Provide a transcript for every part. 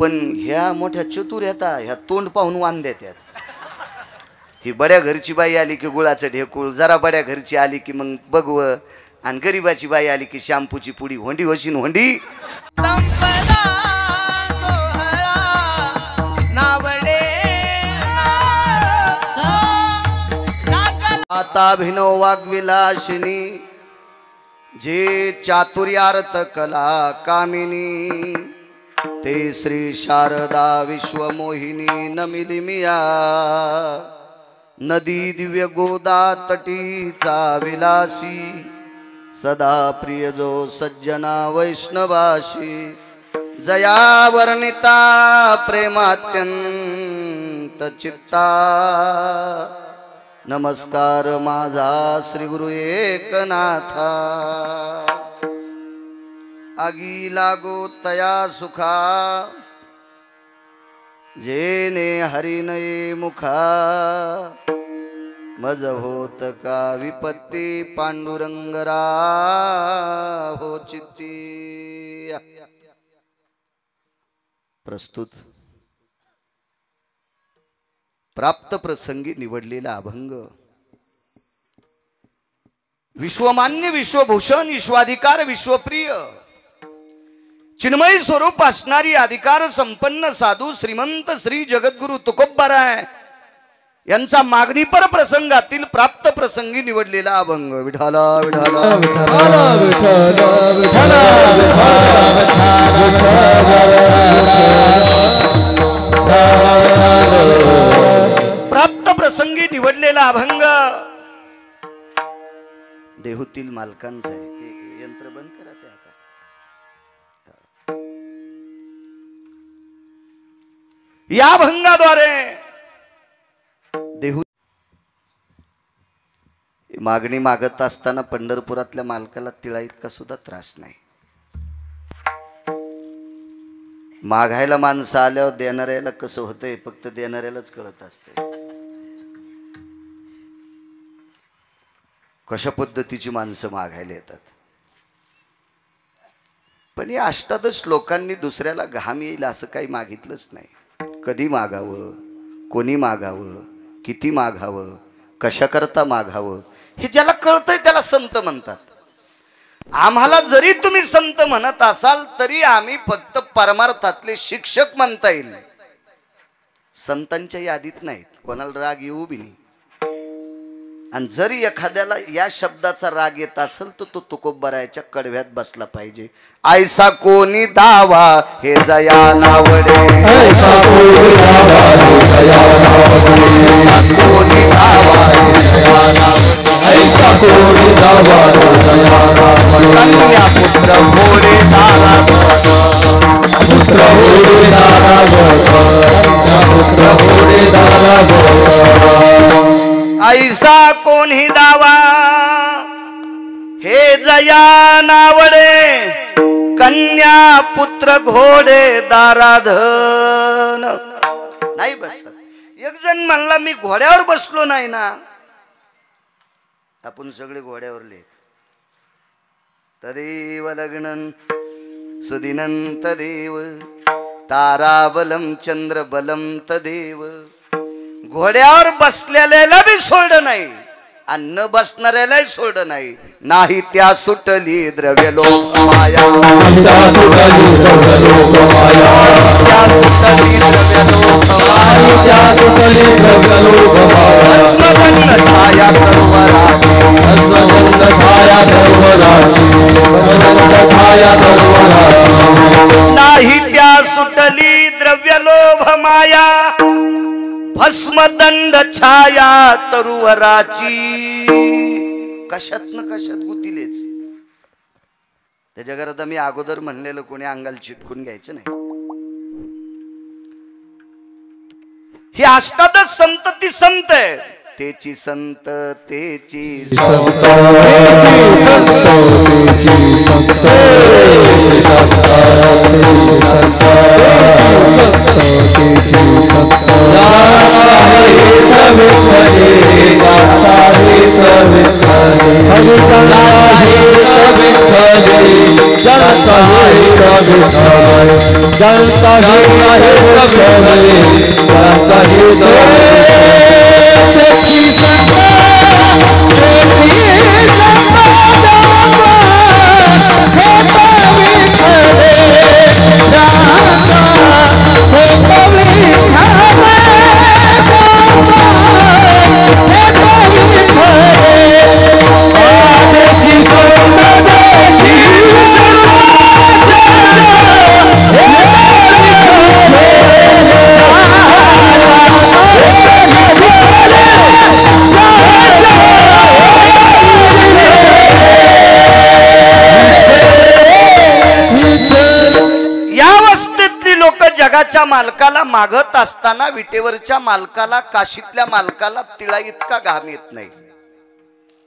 पण ह्या मोठ्या चतुर येता ह्या तोंड पाहून वान देतात. ही बड्या घरची बाई आली की गुळाचं ढेकूळ, जरा बड्या घरची आली की मग बघव, आणि गरीबाची बाई आली की शॅम्पूची पुडी. होंडी होशीन होंडी. आता भिनव वाग्विलासिनी जे चातुर्यार्थ कला कामिनी, ते श्री शारदा विश्वमोहिनी नमिली मिया. नदी दिव्य गोदा तटीचा विलासी, सदा प्रिय जो सज्जना वैष्णवाशी. जया वर्णिता प्रेमात्यंत चित्ता, नमस्कार माझा श्री गुरु एकनाथा. आगी लागो तया सुखा, जेने हरिनये मुखा. मज होत का विपत्ती, पांडुरंगरा हो चित्ती. प्रस्तुत प्राप्त प्रसंगी निवडलेला अभंग. विश्वमान्य, विश्वभूषण, विश्वाधिकार, विश्वप्रिय, चिन्मय स्वरूप असणारी अधिकार संपन्न साधू श्रीमंत श्री जगद्गुरु तुकोबाराय यांचा मागणीपर प्रसंगातील प्राप्त प्रसंगी निवडलेला अभंग. विठाला विठाला विठाला विठाला प्राप्त प्रसंगी निवडलेला अभंग देहूतील मालकांचा आहे. ते यंत्र बंद करा ते आता. या अभंगाद्वारे देहू मागणी मागत असताना पंढरपुरातल्या मालकाला तिळा इतका सुद्धा त्रास नाही. मागायला माणसं आल्यावर देणाऱ्याला कसं होतंय फक्त देणाऱ्यालाच कळत असते. कशा पद्धतीची माणसं मागायला येतात. पण या अष्टादश लोकांनी दुसऱ्याला घाम येईल असं काही मागितलंच नाही. कधी मागावं, कोणी मागावं, किती मागावं, कशाकरता मागावं हे ज्याला कळतंय त्याला संत म्हणतात. आम्हाला जरी तुम्ही संत म्हणत असाल तरी आम्ही फक्त परमार्थातले शिक्षक म्हणता येईल. संतांच्या यादीत नाहीत. कोणाला राग येऊ बी नाही. आणि जरी एखाद्याला या शब्दाचा राग येत असेल तर तो तुकोबारायच्या कडव्यात बसला पाहिजे. ऐसा कोणी दावा हे जया नावडे, ऐसा कोणी दावा हे जया नावडे, ऐसा कोणी दावा हे जया नावडे, ऐसा कोणी दावा हे जया नावडे. कन्या पुत्र घोडे दारावर, पुत्र घोडे दारावर, पुत्र घोडे दारावर. ऐसा कोणी दावा हे जया नावडे, कन्या पुत्र घोडे दाराधन. नाही बसत. एक जण म्हणला मी घोड्यावर बसलो नाही ना. आपण सगळे घोड्यावरले. तदेव लग्नन सुदिनं तदेव, ताराबलम चंद्रबलम तदेव. घोड्यावर बसलेल्याला बी सोडलं नाही आणि न बसणाऱ्यालाही सोडलं नाही. नाही त्या सुटली द्रव्य लोक माया, त्या सुटली द्रव्य लोक माया, त्या सुटली द्रव्य लोक माया, त्या सुटली द्रव्य लोक माया. अस्मगंध छाया तरुवराची, अस्मगंध छाया तरुवराची, अस्मगंध छाया तरुवराची. नाही त्या सुटली द्रव्य लोभ माया, भस्मदंड छाया तरुवराची. कशात न कशात गुतीलेच. त्याच्या घरात आम्ही अगोदर म्हणलेलं कोणी अंगाला चिटकून घ्यायचं नाही. ही अष्टादश संत ती संत आहे. तेची संत तेची संत, जय जगाच्या मालकाला मागत असताना विटेवरच्या मालकाला, काशीतल्या मालकाला तिला इतका घाम येत नाही.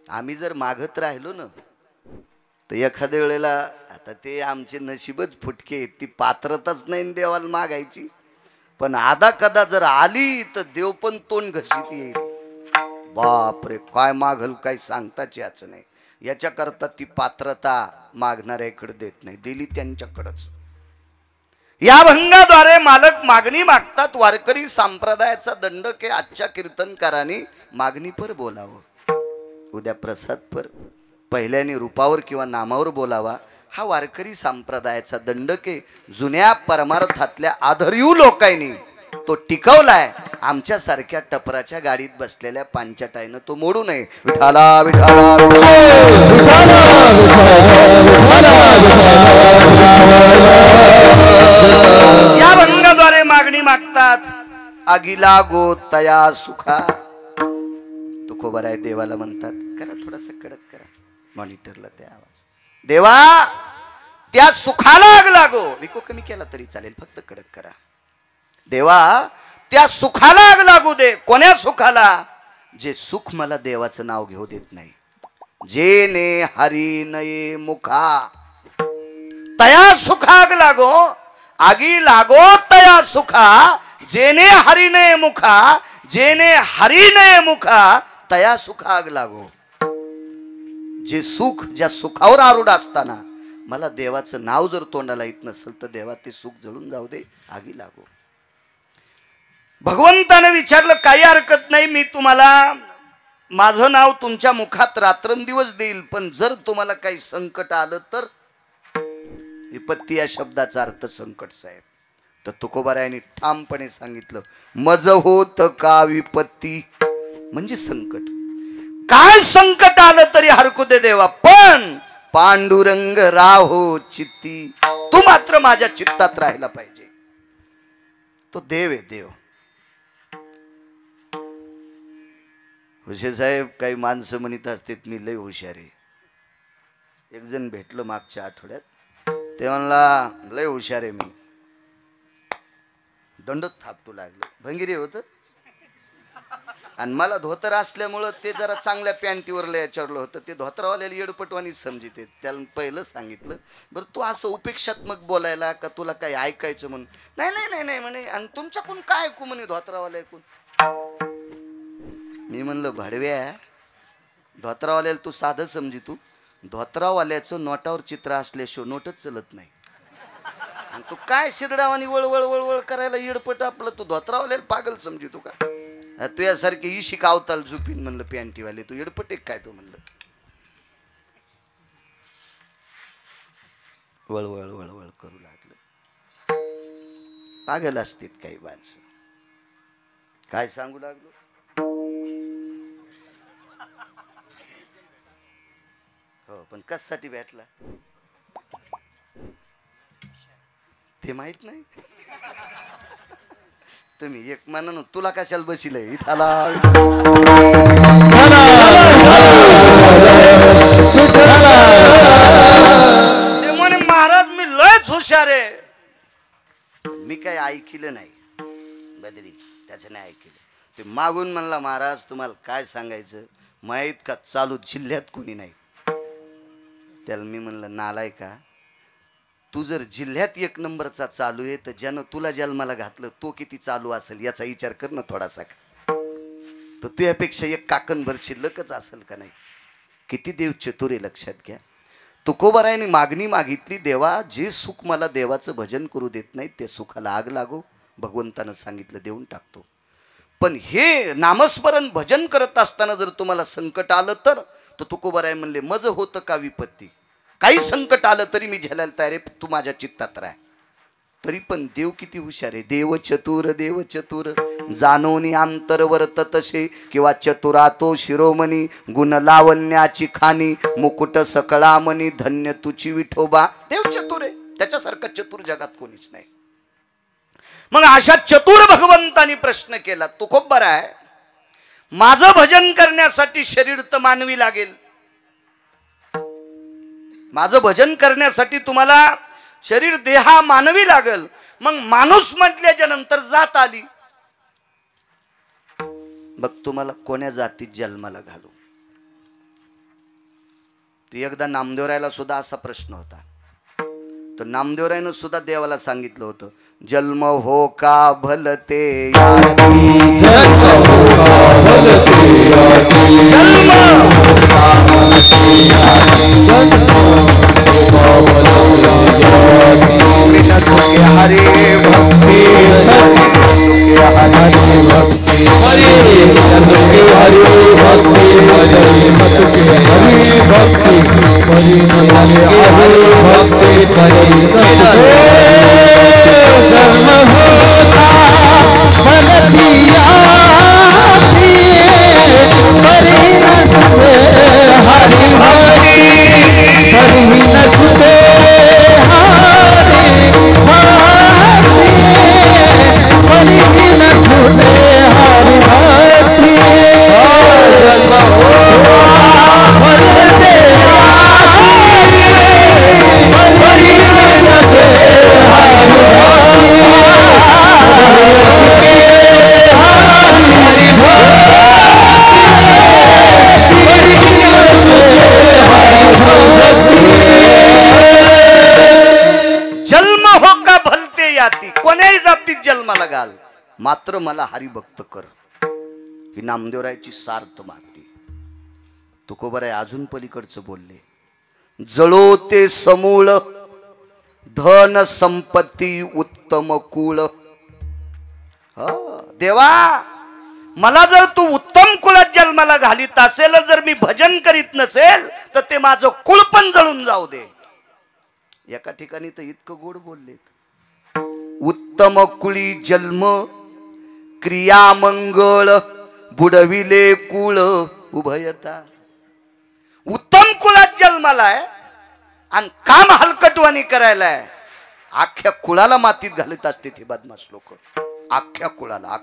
आम्ही जर मागत राहिलो ना तर एखाद्या वेळेला, आता ते आमचे नशीबच फुटके, ती पात्रताच नाही देवाला मागायची, पण आधा कदा जर आली तर देव पण तोंड घशीत येईल. बापरे, काय मागल काय सांगताच याचं नाही. याच्याकरता ती पात्रता मागणाऱ्याकडे देत नाही, दिली त्यांच्याकडंच. या भंगाद्वारे मालक मागणी मागतात. वारकरी संप्रदायाचा दंडक आहे. आजच्या कीर्तनकारांनी मागणी पर बोलावं, उद्या प्रसाद पर, पहिल्याने रूपावर किंवा नामावर बोलावा. हा वारकरी संप्रदायाचा दंडक आहे. जुन्या परमार्थातल्या आधर्यू लोकांनी तो टिकवलाय. आमच्या सारख्या टपराच्या गाडीत बसलेल्या पांचटाईनं तो मोडू नये. विठाला विठाला या भंगाद्वारे मागणी मागतात. आगीला गो तया सुखा. तुकोबर आहे देवाला म्हणतात, करा थोडासा कडक करा, मॉनिटरला त्या आवाज. देवा त्या सुखाला आग लागो, विको कमी केला तरी चालेल, फक्त कडक करा. देवा त्या सुखाला आग लागू दे. कोण्या सुखाला? जे सुख मला देवाचं नाव घेऊ देत नाही. जेने हरी नये मुखा तया सुखाग लागो. आगी लागो तया सुखा. जेने हरी नये मुखा. जेने हरी नये मुखा तया सुखाग लागो. जे सुख, ज्या सुखावर आरूढ असताना मला देवाचं नाव जर तोंडाला येत नसेल तर देवा ते सुख जळून जाऊ दे, आगी लागो. भगवंताने विचारलं, काही हरकत नाही, मी तुम्हाला माझं नाव तुमच्या मुखात रात्रंदिवस देईल, पण जर तुम्हाला काही संकट आलं तर. विपत्ती या शब्दाचा अर्थ संकट साहेब. तर तुकोबारायांनी ठामपणे सांगितलं, मज होत का विपत्ती, म्हणजे संकट. काय संकट आलं तरी हरकू दे देवा, पण पांडुरंग राहो चित्ती. तू मात्र माझ्या चित्तात राहायला पाहिजे. तो देव आहे, देव. हुशे साहेब, काही माणसं म्हणत असतात मी लय हुशार आहे. एक जण भेटलं मागच्या आठवड्यात, ते म्हणला लय हुशार आहे मी. दंडच थापटू लागले. भंगिरी होत आणि मला धोतर असल्यामुळं ते जरा चांगल्या पॅन्टीवर याच्यावरलं होतं. ते धोतरावाल्याला येडपटवानीच समजिते. त्याला पहिलं सांगितलं, बरं तू असं उपेक्षात्मक बोलायला का, तुला काही ऐकायचं म्हणून. नाही नाही नाही नाही म्हणे, आणि तुमच्याकडून काय ऐकू म्हणे धोतरावाल्या ऐकून. मी म्हणलं, भाडव्या, धोतरावाल्याला तू साधं समजी. तू धोतरावाल्याचं नोटावर चित्र असल्याशिवाय नोटच चलत नाही. आणि तू काय शिदडावानी वळवळ वळवळ करायला येडपट आपलं. तू धोतरावाल्याला पागल समजी तू का? तू यासारखे इशी कावताल झुपीन म्हणलं पॅन्टीवाले. तू येडपट एक काय? तू म्हणलं वळवळ वळवळ करू लागलं. पागल असतील काही माणसं. काय सांगू लागलो? हो, पण कशासाठी भेटला ते माहित नाही. तुम्ही एक मानन, तुला कशाला बसिलय इथाला. ते म्हणे महाराज मी लयच हुशार आहे. मी काय ऐकलं नाही बदरी, त्याचं नाही ऐकलं. ते मागून म्हणला, महाराज तुम्हाला काय सांगायचं, माहीत का चालू जिल्ह्यात कोणी नाही. त्याला मी म्हणलं, नालाय का, तू जर जिल्ह्यात एक नंबरचा चालू आहे तर ज्यानं तुला जन्माला घातलं तो किती चालू असेल याचा विचार कर ना थोडासा. तर तुझ्यापेक्षा एक काकणभर शिल्लकच असेल का नाही. किती देव चतुर आहे लक्षात घ्या. तुकोबारायांनी मागणी मागितली, देवा जे सुख मला देवाचं भजन करू देत नाही ते सुखाला आग लागो. भगवंतानं सांगितलं देऊन टाकतो. पण हे नामस्मरण भजन करत असताना जर तुम्हाला संकट आलं तर तुकोबाराय म्हणले मज होतं का विपत्ती, काही संकट आलं तरी मी झेलायला तयार आहे, तू माझ्या चित्तात राह. तरी पण देव किती हुशार आहे. देव चतुर जाणोनी अंतर वर्ततसे किंवा चतुरा तो शिरोमणी गुण लावण्याची खाणी मुकुट सकळामणी धन्य तुची विठोबा. देव चतुर आहे, त्याच्यासारखा चतुर जगात कोणीच नाही. मग अशा चतुर भगवंतानी प्रश्न केला, तुकोबाराय माझं भजन करण्यासाठी शरीर तर मानवी लागेल, माझं भजन करण्यासाठी तुम्हाला शरीर देहा मानवी लागल. मग माणूस म्हटल्याच्या नंतर जात आली, बघ तुम्हाला कोण्या जातीत जन्माला घालू. ती एकदा नामदेवरायला सुद्धा असा प्रश्न होता. तर नामदेवरायनं सुद्धा देवाला सांगितलं होतं, जन्म हो का भलते याती, जन्म हो का भलते याती, जन्म हो का भलते याती, जन्म हो भलते याती, बिना चुके हरे भक्ति, बिना चुके हरे भक्ति, बिना चुके हरे भक्ति, बिना चुके हरे भक्ति, बिना चुके हरे भक्ति, जन्म होता भलती याती, हरि न सुते हरि हरि, हरि न सुते हरि हरि, हरि न सुते हरि हरि, जन्म होता भलते याती, हरि न सुते जन्म हो का भलते याती, कोण्याही जातीत जन्माला घाल, मात्र मला हरिभक्त कर. ही नामदेवरायची सार्थ मागणी. तुकोबाराय अजून पलीकडचं बोलले, जळो ते समूळ धन संपत्ती उत्तम कुळ. देवा मला जर तू उत्तम कुळात जन्माला घालीत असेल, जर मी भजन करीत नसेल तर ते माझं कुळ पण जळून जाऊ दे. एका ठिकाणी तर इतकं गोड बोललेत, उत्तम कुळी जन्म क्रिया मंगळ बुडविले कुळ उभयता. उत्तम कुळात जन्माला आहे आणि काम हलकटवाणी करायला आहे, अख्ख्या कुळाला मातीत घालत असते ते बदमाश लोक. अख्ख्या कुळाला.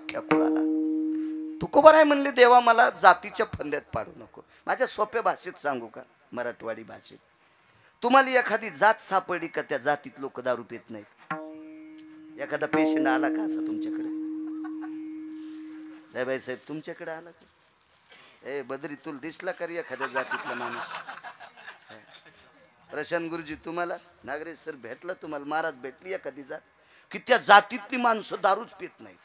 तुकोबाराय म्हणले, देवा मला जातीच्या फंद्यात पाडू नको. माझ्या सोप्या भाषेत सांगू का, मराठवाडी भाषेत. तुम्हाला एखादी जात सापडली का त्या जातीत लोक दारू पित नाहीत? एखादा पेशंट आला का असा तुमच्याकडे, बाई साहेब तुमच्याकडे आला का, ए बद्री तुला दिसला का एखाद्या जातीतला माणूस? प्रशांत गुरुजी तुम्हाला, नागरे सर भेटला तुम्हाला, महाराज भेटली एखादी जात की त्या जातीतली माणसं दारूच पित नाही?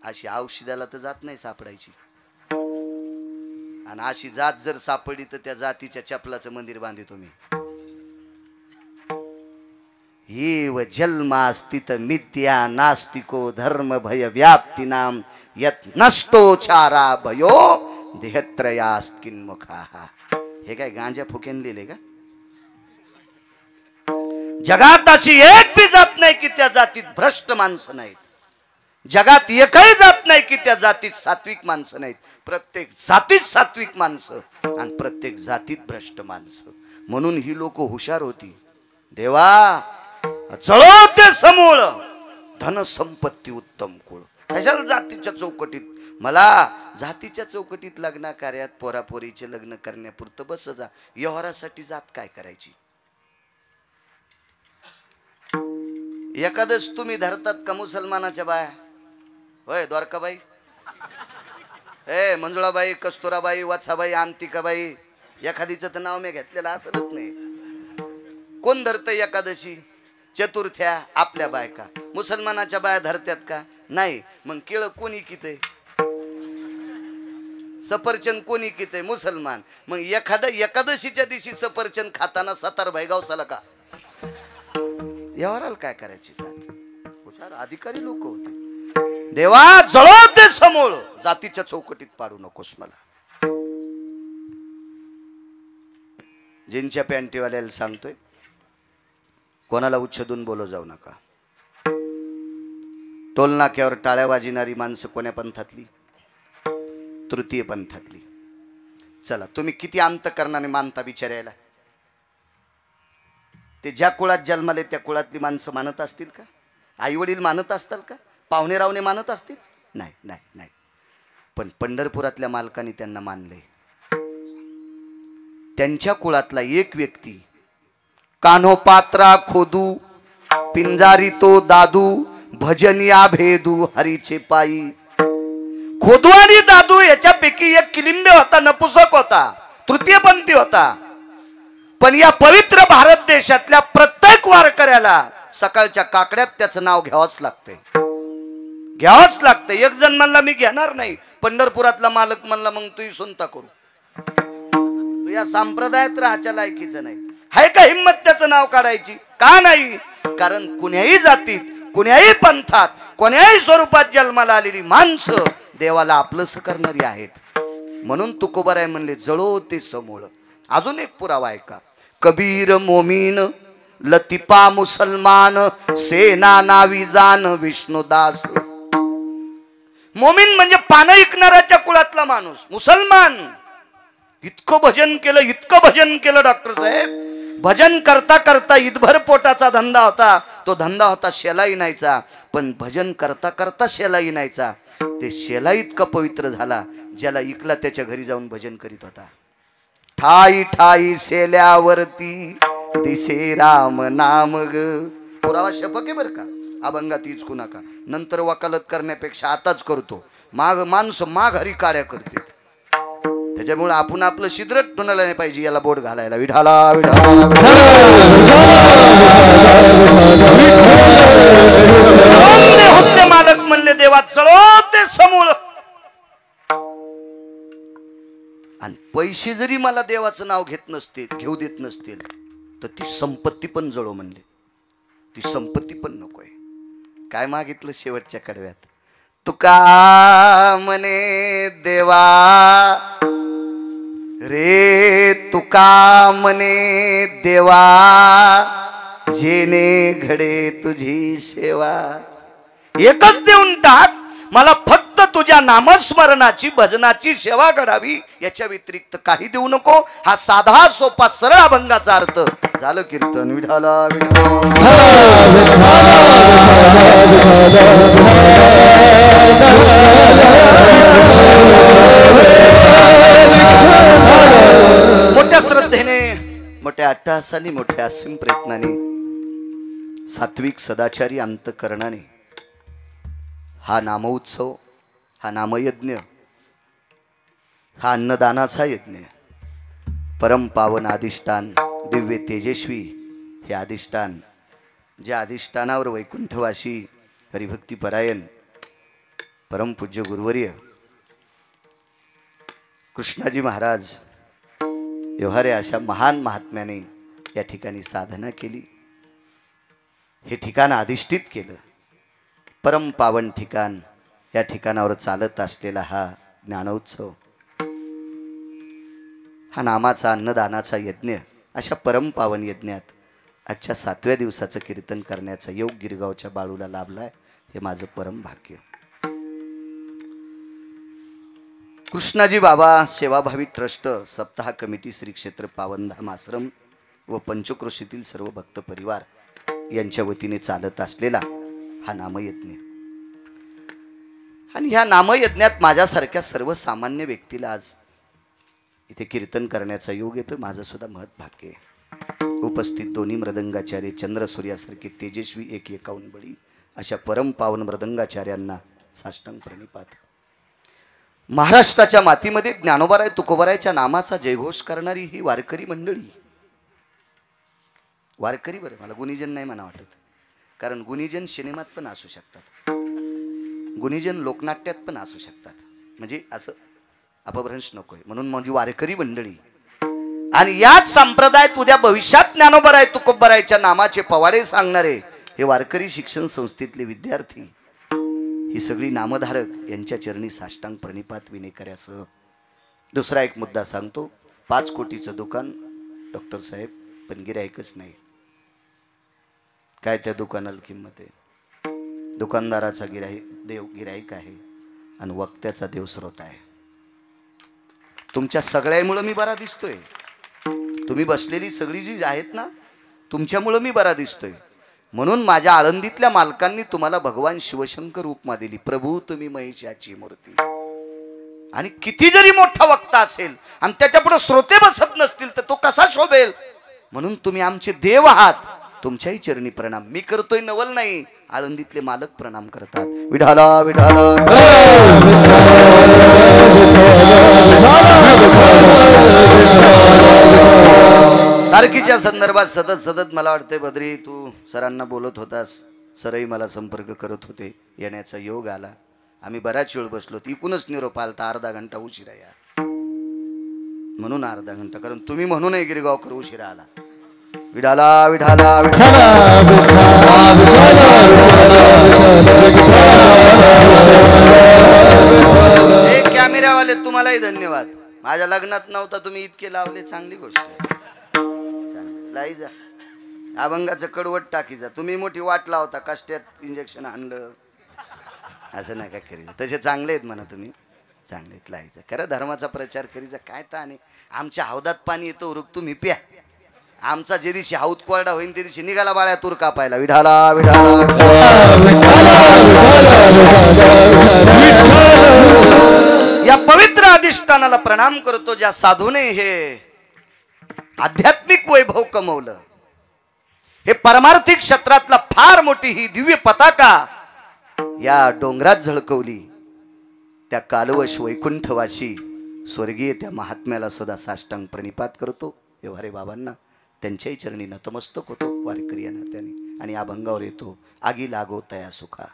अशी औषधाला तर जात नाही सापडायची. आणि अशी जात जर सापडली तर त्या जातीच्या चपलाचं मंदिर बांधे तुम्ही. हे व जन्मास्तित मिथ्या नास्तिको धर्म भय व्याप्ती नाम यत नष्टो चारा भयो देहत्रयास्त किन्मुखा. हे काय गांजा फुकेन लिहिले का? जगात अशी एक भी जात नाही की त्या जातीत भ्रष्ट माणसं नाहीत. जगात एकही जात नाही की त्या जातीत सात्विक माणसं नाहीत. प्रत्येक जातीत सात्विक माणसं आणि प्रत्येक जातीत भ्रष्ट माणसं. म्हणून ही लोक हुशार होती. देवा जळो ते समूळ धन संपत्ती उत्तम कुळ. कशाला जातीच्या चौकटीत? मला जातीच्या चौकटीत लग्न कार्यात पोरापोरीचे लग्न करण्यापुरतं बस जा. व्यवहारासाठी जात काय करायची? एखादच तुम्ही धरतात का मुसलमानाच्या बाया? होय द्वारकाबाई, मंजुळाबाई, कस्तुराबाई, वात्साबाई, अंतिकाबाई, एखादीचं तर नाव मी घेतलेलं असलच नाही. कोण धरत एकादशी चतुर्थ्या? आपल्या बायका. मुसलमानाच्या बाया धरत्यात का? नाही. मग केळ कोणी किती सफरचंद कोणी किती मुसलमान. मग एकादशीच्या दिवशी सफरचंद खाताना सतार गावसाला का यावराला काय करायची जात. हुशार अधिकारी लोक होते. देवा जळो ते समोर, जातीच्या चौकटीत पाडू नकोस मला. जीनच्या पॅन्टीवाल्याला सांगतोय, कोणाला उच्छेदून बोलो जाऊ नका. टोल नाक्यावर टाळ्या वाजणारी माणसं कोण्या पंथातली? तृतीय पंथातली. चला तुम्ही किती अंतकरणाने मानता बिचारायला? ते ज्या कुळात जन्माले त्या कुळातली माणसं मानत असतील का? आई वडील मानत असतील का? पाहुणे रावणे मानत असतील? नाही नाही नाही. पण पंढरपुरातल्या मालकांनी त्यांना मानले. त्यांच्या कुळातला एक व्यक्ती कान्होपात्रा खोदू पिंजारी तो दादू भजनिया भेदू हरीचे पायी. खोदू आणि दादू याच्यापैकी एक किलिंबे होता, नपुसक होता, तृतीयपंथी होता. पण या पवित्र भारत देशातल्या प्रत्येक वारकऱ्याला सकाळच्या काकड्यात त्याचं नाव घ्यावंच लागतंय, घ्यावंच लागतंय. एक जण म्हणला मी घेणार नाही, पंढरपुरातला मालक म्हणला मग तू सुनता करू, तू या संप्रदायात राहायच्या लायकीचं नाही. आहे का हिम्मत त्याचं नाव काढायची? का नाही? कारण कुण्याही जातीत, कुण्याही पंथात, कोण्याही स्वरूपात जन्माला आलेली माणसं देवाला आपलंसं करणारी आहेत. म्हणून तुकोबाराय म्हणले जळो ते समूळ. अजून एक पुरावा आहे का? कबीर मोमीन लतिफा मुसलमान सेना नावी जान विष्णुदास. मोमीन म्हणजे पानं ऐकणाऱ्याच्या कुळातला माणूस, मुसलमान. इतकं भजन केलं, इतकं भजन केलं डॉक्टर साहेब. भजन करता करता ईदभर पोटाचा धंदा होता, तो धंदा होता शेलाई नाहीचा. पण भजन करता करता शेलाई नाहीचा, ते शेला इतका पवित्र झाला, ज्याला इकला त्याच्या घरी जाऊन भजन करीत होता. ठाई ठाई शेल्यावरती दिसे राम नाम ग. पुरावा शपक आहे बर का, अभंगात इचकू नका. नंतर वकालत करण्यापेक्षा आताच करतो. माणसं माघारी काड्या करते. त्याच्यामुळे आपण आपलं शिद्रट टुनाला नाही पाहिजे याला बोट घालायला. विठाला होते मालक म्हणले देवा चलो ते समूळ. आणि पैसे जरी मला देवाचं नाव घेत नसतील, घेऊ देत नसतील, तर ती संपत्ती पण जळो म्हणले. ती संपत्ती पण नकोय. काय मागितलं शेवटच्या कडव्यात? तुका म्हणे देवा रे, तुका म्हणे देवा जेने घडे तुझी सेवा. एकच देऊन टाक मला, फक्त तुझ्या नामस्मरणाची भजनाची सेवा घडावी, याच्या व्यतिरिक्त काही देऊ नको. हा साधा सोपा सरळ अभंगाचा अर्थ. झालं कीर्तन. विठाला मोठ्या श्रद्धेने, मोठ्या अट्टहासाने, मोठ्या असीम प्रयत्नाने, सात्विक सदाचारी अंतकरणाने हा नामोत्सव, हा नामयज्ञ, हा अन्नदानाचा यज्ञ, परम पावन अधिष्ठान, दिव्य तेजस्वी हे अधिष्ठान, ज्या अधिष्ठानावर वैकुंठवासी हरिभक्तीपरायण परमपूज्य गुरुवर्य कृष्णाजी महाराज व्यवहारे अशा महान महात्म्याने या ठिकाणी साधना केली. हे ठिकाण अधिष्ठित केलं, परम पावन ठिकाण. या ठिकाणावर चालत असलेला हा ज्ञानोत्सव, हा नामाचा अन्नदानाचा यज्ञ, अशा परम पावन यज्ञात आजच्या 7व्या दिवसाचं कीर्तन करण्याचा योग गिरगावच्या बाळूला लाभलाय. हे माझं परम भाग्य. कृष्णाजी बाबा सेवाभावी ट्रस्ट, सप्ताह कमिटी, श्री क्षेत्र पावनधाम आश्रम व पंचक्रोशीतील सर्व भक्त परिवार यांच्या वतीने चालत असलेला हा नामयज्ञ. आणि ह्या नामयज्ञात माझ्यासारख्या सर्वसामान्य व्यक्तीला आज इथे कीर्तन करण्याचा योग येतो. माझं सुद्धा महत् भाग्य आहे. उपस्थित दोन्ही मृदंगाचार्य चंद्रसूर्यासारखे तेजस्वी, एक एकावन्न बळी अशा परम पावन मृदंगाचार्यांना साष्टांग प्रणिपात. महाराष्ट्राच्या मातीमध्ये ज्ञानोबाराय तुकोबारायच्या नामाचा जयघोष करणारी ही वारकरी मंडळी. वारकरी बरं, मला गुणीजन नाही म्हणा वाटत, कारण गुणीजन सिनेमात पण असू शकतात, गुणीजन लोकनाट्यात पण असू शकतात. म्हणजे असं अपभ्रंश नकोय. म्हणून माझी वारकरी मंडळी आणि याच संप्रदायात उद्या भविष्यात ज्ञानोबराय तुकोबरायच्या नामाचे पवाडे सांगणारे हे वारकरी शिक्षण संस्थेतले विद्यार्थी, ही सगळी नामधारक यांच्या चरणी साष्टांग प्रणिपात विनेकऱ्यासह दुसरा एक मुद्दा सांगतो. 5 कोटीचं दुकान डॉक्टर साहेब, पण गिराईकच नाही. काय त्या दुकानाला किंमत आहे? दुकानदाराचा गिराईक आहे आणि वक्त्याचा देवस्रोत आहे. तुमच्या सगळ्यामुळं मी बरा दिसतोय. तुम्ही बसलेली सगळी जी आहेत ना, तुमच्यामुळं मी बरा दिसतोय. म्हणून माझ्या आळंदीतल्या मालकांनी तुम्हाला भगवान शिवशंकर उपमा दिली, प्रभू तुम्ही महिषाची मूर्ती. आणि किती जरी मोठा वक्ता असेल आणि त्याच्या पुढे श्रोते बसत नसतील तर तो कसा शोभेल? म्हणून तुम्ही आमचे देव आहात. तुमच्याही चरणी प्रणाम मी करतोय, नवल नाही. आळंदीतले मालक प्रणाम करतात. विठाला विठाला तारखीच्या संदर्भात सतत मला वाटते बद्री तू सरांना बोलत होतास, सरही मला संपर्क करत होते. येण्याचा योग आला. आम्ही बराच वेळ बसलो. इकूनच निरोप आलता अर्धा घंटा उशिरा या, म्हणून अर्धा घंटा, कारण तुम्ही म्हणूनही गिरगावकर उशिरा आला. विठाला विठाला एक कॅमेरावाले तुम्हालाही धन्यवाद. माझ्या लग्नात नव्हता तुम्ही इतके लावले, चांगली गोष्ट आहे. लाई जा अभंगाचं कडवट टाकी जा. तुम्ही मोठी वाट लावता, कष्टात इंजेक्शन आणलं असं नका करीजा. तसे चांगले आहेत म्हणा तुम्ही, चांगले आहेत. लाईचा खरं धर्माचा प्रचार करीजा. काय ताने आमच्या हौदात पाणी येतं उरक, तुम्ही प्या. आमचा जे दिवशी हौद कोरडा होईन ते दिवशी निघाला बाळ्या तूर कापायला. विठाला विठाला या पवित्र अधिष्ठानाला प्रणाम करतो, ज्या साधूने हे आध्यात्मिक वैभव कमवलं. हे परमार्थिक क्षेत्रातला फार मोठी ही दिव्य पताका या डोंगरात झळकवली. त्या कालवश वैकुंठवाशी स्वर्गीय त्या महात्म्याला सुद्धा साष्टांग प्रणिपात करतो. व्यवहारे बाबांना त्यांच्याही चरणी नतमस्तक होतो वारकरी या नात्याने. आणि अभंगावर येतो, आगी लागो तया सुखा.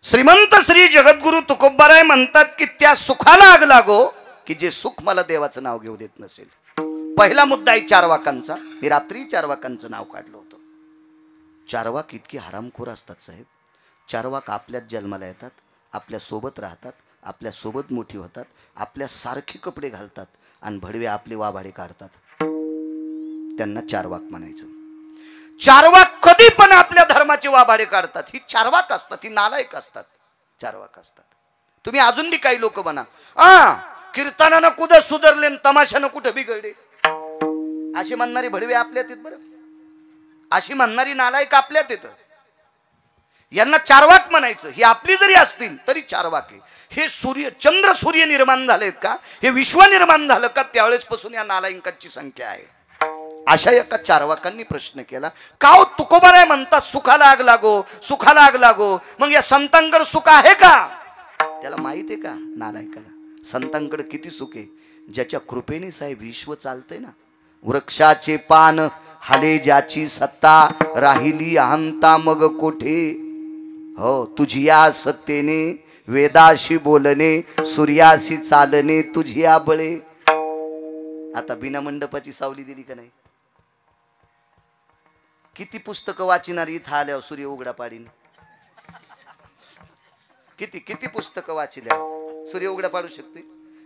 श्रीमंत श्री जगद्गुरु तुकोबाराय म्हणतात की त्या सुखाला आग लागो की जे सुख मला देवाचं नाव घेऊ देत नसेल. पहिला मुद्दा आहे चारवाकांचा. मी रात्री चारवाकांचं नाव काढलं होतं. चारवाक इतकी हरामखोर असतात साहेब. चारवाक आपल्याच जन्माला येतात, आपल्या सोबत राहतात, आपल्या सोबत मोठी होतात, आपल्या सारखे कपडे घालतात आणि भडवे आपले वाभाडे काढतात. त्यांना चारवाक म्हणायचं. चारवाक कधी पण आपल्या धर्माचे वाभाडे काढतात. ही चारवाक असतात, ही नालायक असतात, चारवाक असतात. तुम्ही अजून बी काही लोक बना, कीर्तनानं कुठं सुधारले, तमाशानं कुठं बिघडले अशी म्हणणारी भडवे आपल्यात आहेत. बरं, अशी म्हणणारी नालायक आपल्यात येतं. यांना चारवाक म्हणायचं. ही आपली जरी असतील तरी चारवाक आहे. हे चंद्र सूर्य निर्माण झालेत का, हे विश्व निर्माण झालं का, त्यावेळेस पासून या नालायकांची संख्या आहे. अशा एका चारवाकांनी प्रश्न केला, का हो तुकोबाराय म्हणतात सुखाला आग लागो, सुखाला आग लागो, मग या संतांकडे सुख आहे का? त्याला माहित आहे का नालायकाला संतांकडे किती सुख आहे? ज्याच्या कृपेने साहेब विश्व चालतंय ना. वृक्षाचे पान हाले ज्याची सत्ता, राहिली अहंता मग कोठे. हो तुझी या सत्तेने वेदाशी बोलणे, सूर्याशी चालणे तुझी या बळे. आता बिना मंडपाची सावली दिली का नाही? किती पुस्तकं वाचणारी इथं आल्यावर सूर्य उघडा पाडीन. किती किती पुस्तकं वाचल्या सूर्य उघडा पाडू शकते.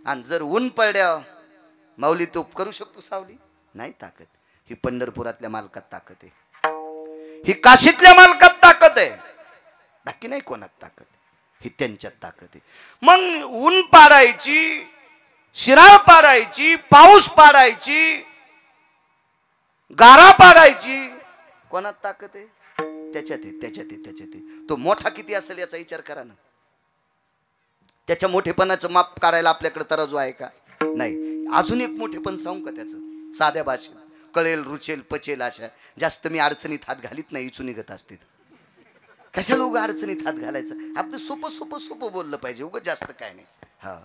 आणि जर ऊन पडल्या माऊली तो करू शकतो सावली? नाही ताकद. ही पंढरपुरातल्या मालकात ताकद आहे, ही काशीतल्या मालकात ताकद आहे, बाकी नाही कोणात ताकद. ही त्यांच्यात ताकद आहे. मग ऊन पाडायची, शिराळ पाडायची, पाऊस पाडायची, गारा पाडायची, कोणात ताकद आहे? त्याच्यात आहे, त्याच्यात आहे, त्याच्यात आहे. तो मोठा किती असेल याचा विचार करा ना. त्याच्या मोठेपणाचं माप काढायला आपल्याकडे तराजू आहे का? नाही. अजून एक मोठेपण सांगू का त्याचं साध्या भाषेत? कळेल, रुचेल, पचेल अशा. जास्त मी अडचणीत हात घालीत नाही, इचू निघत असते. कशाला उगा अडचणीत हात घालायचं? आपलं सोपं सोपं सोपं बोललं पाहिजे, उगा जास्त काय नाही. हा,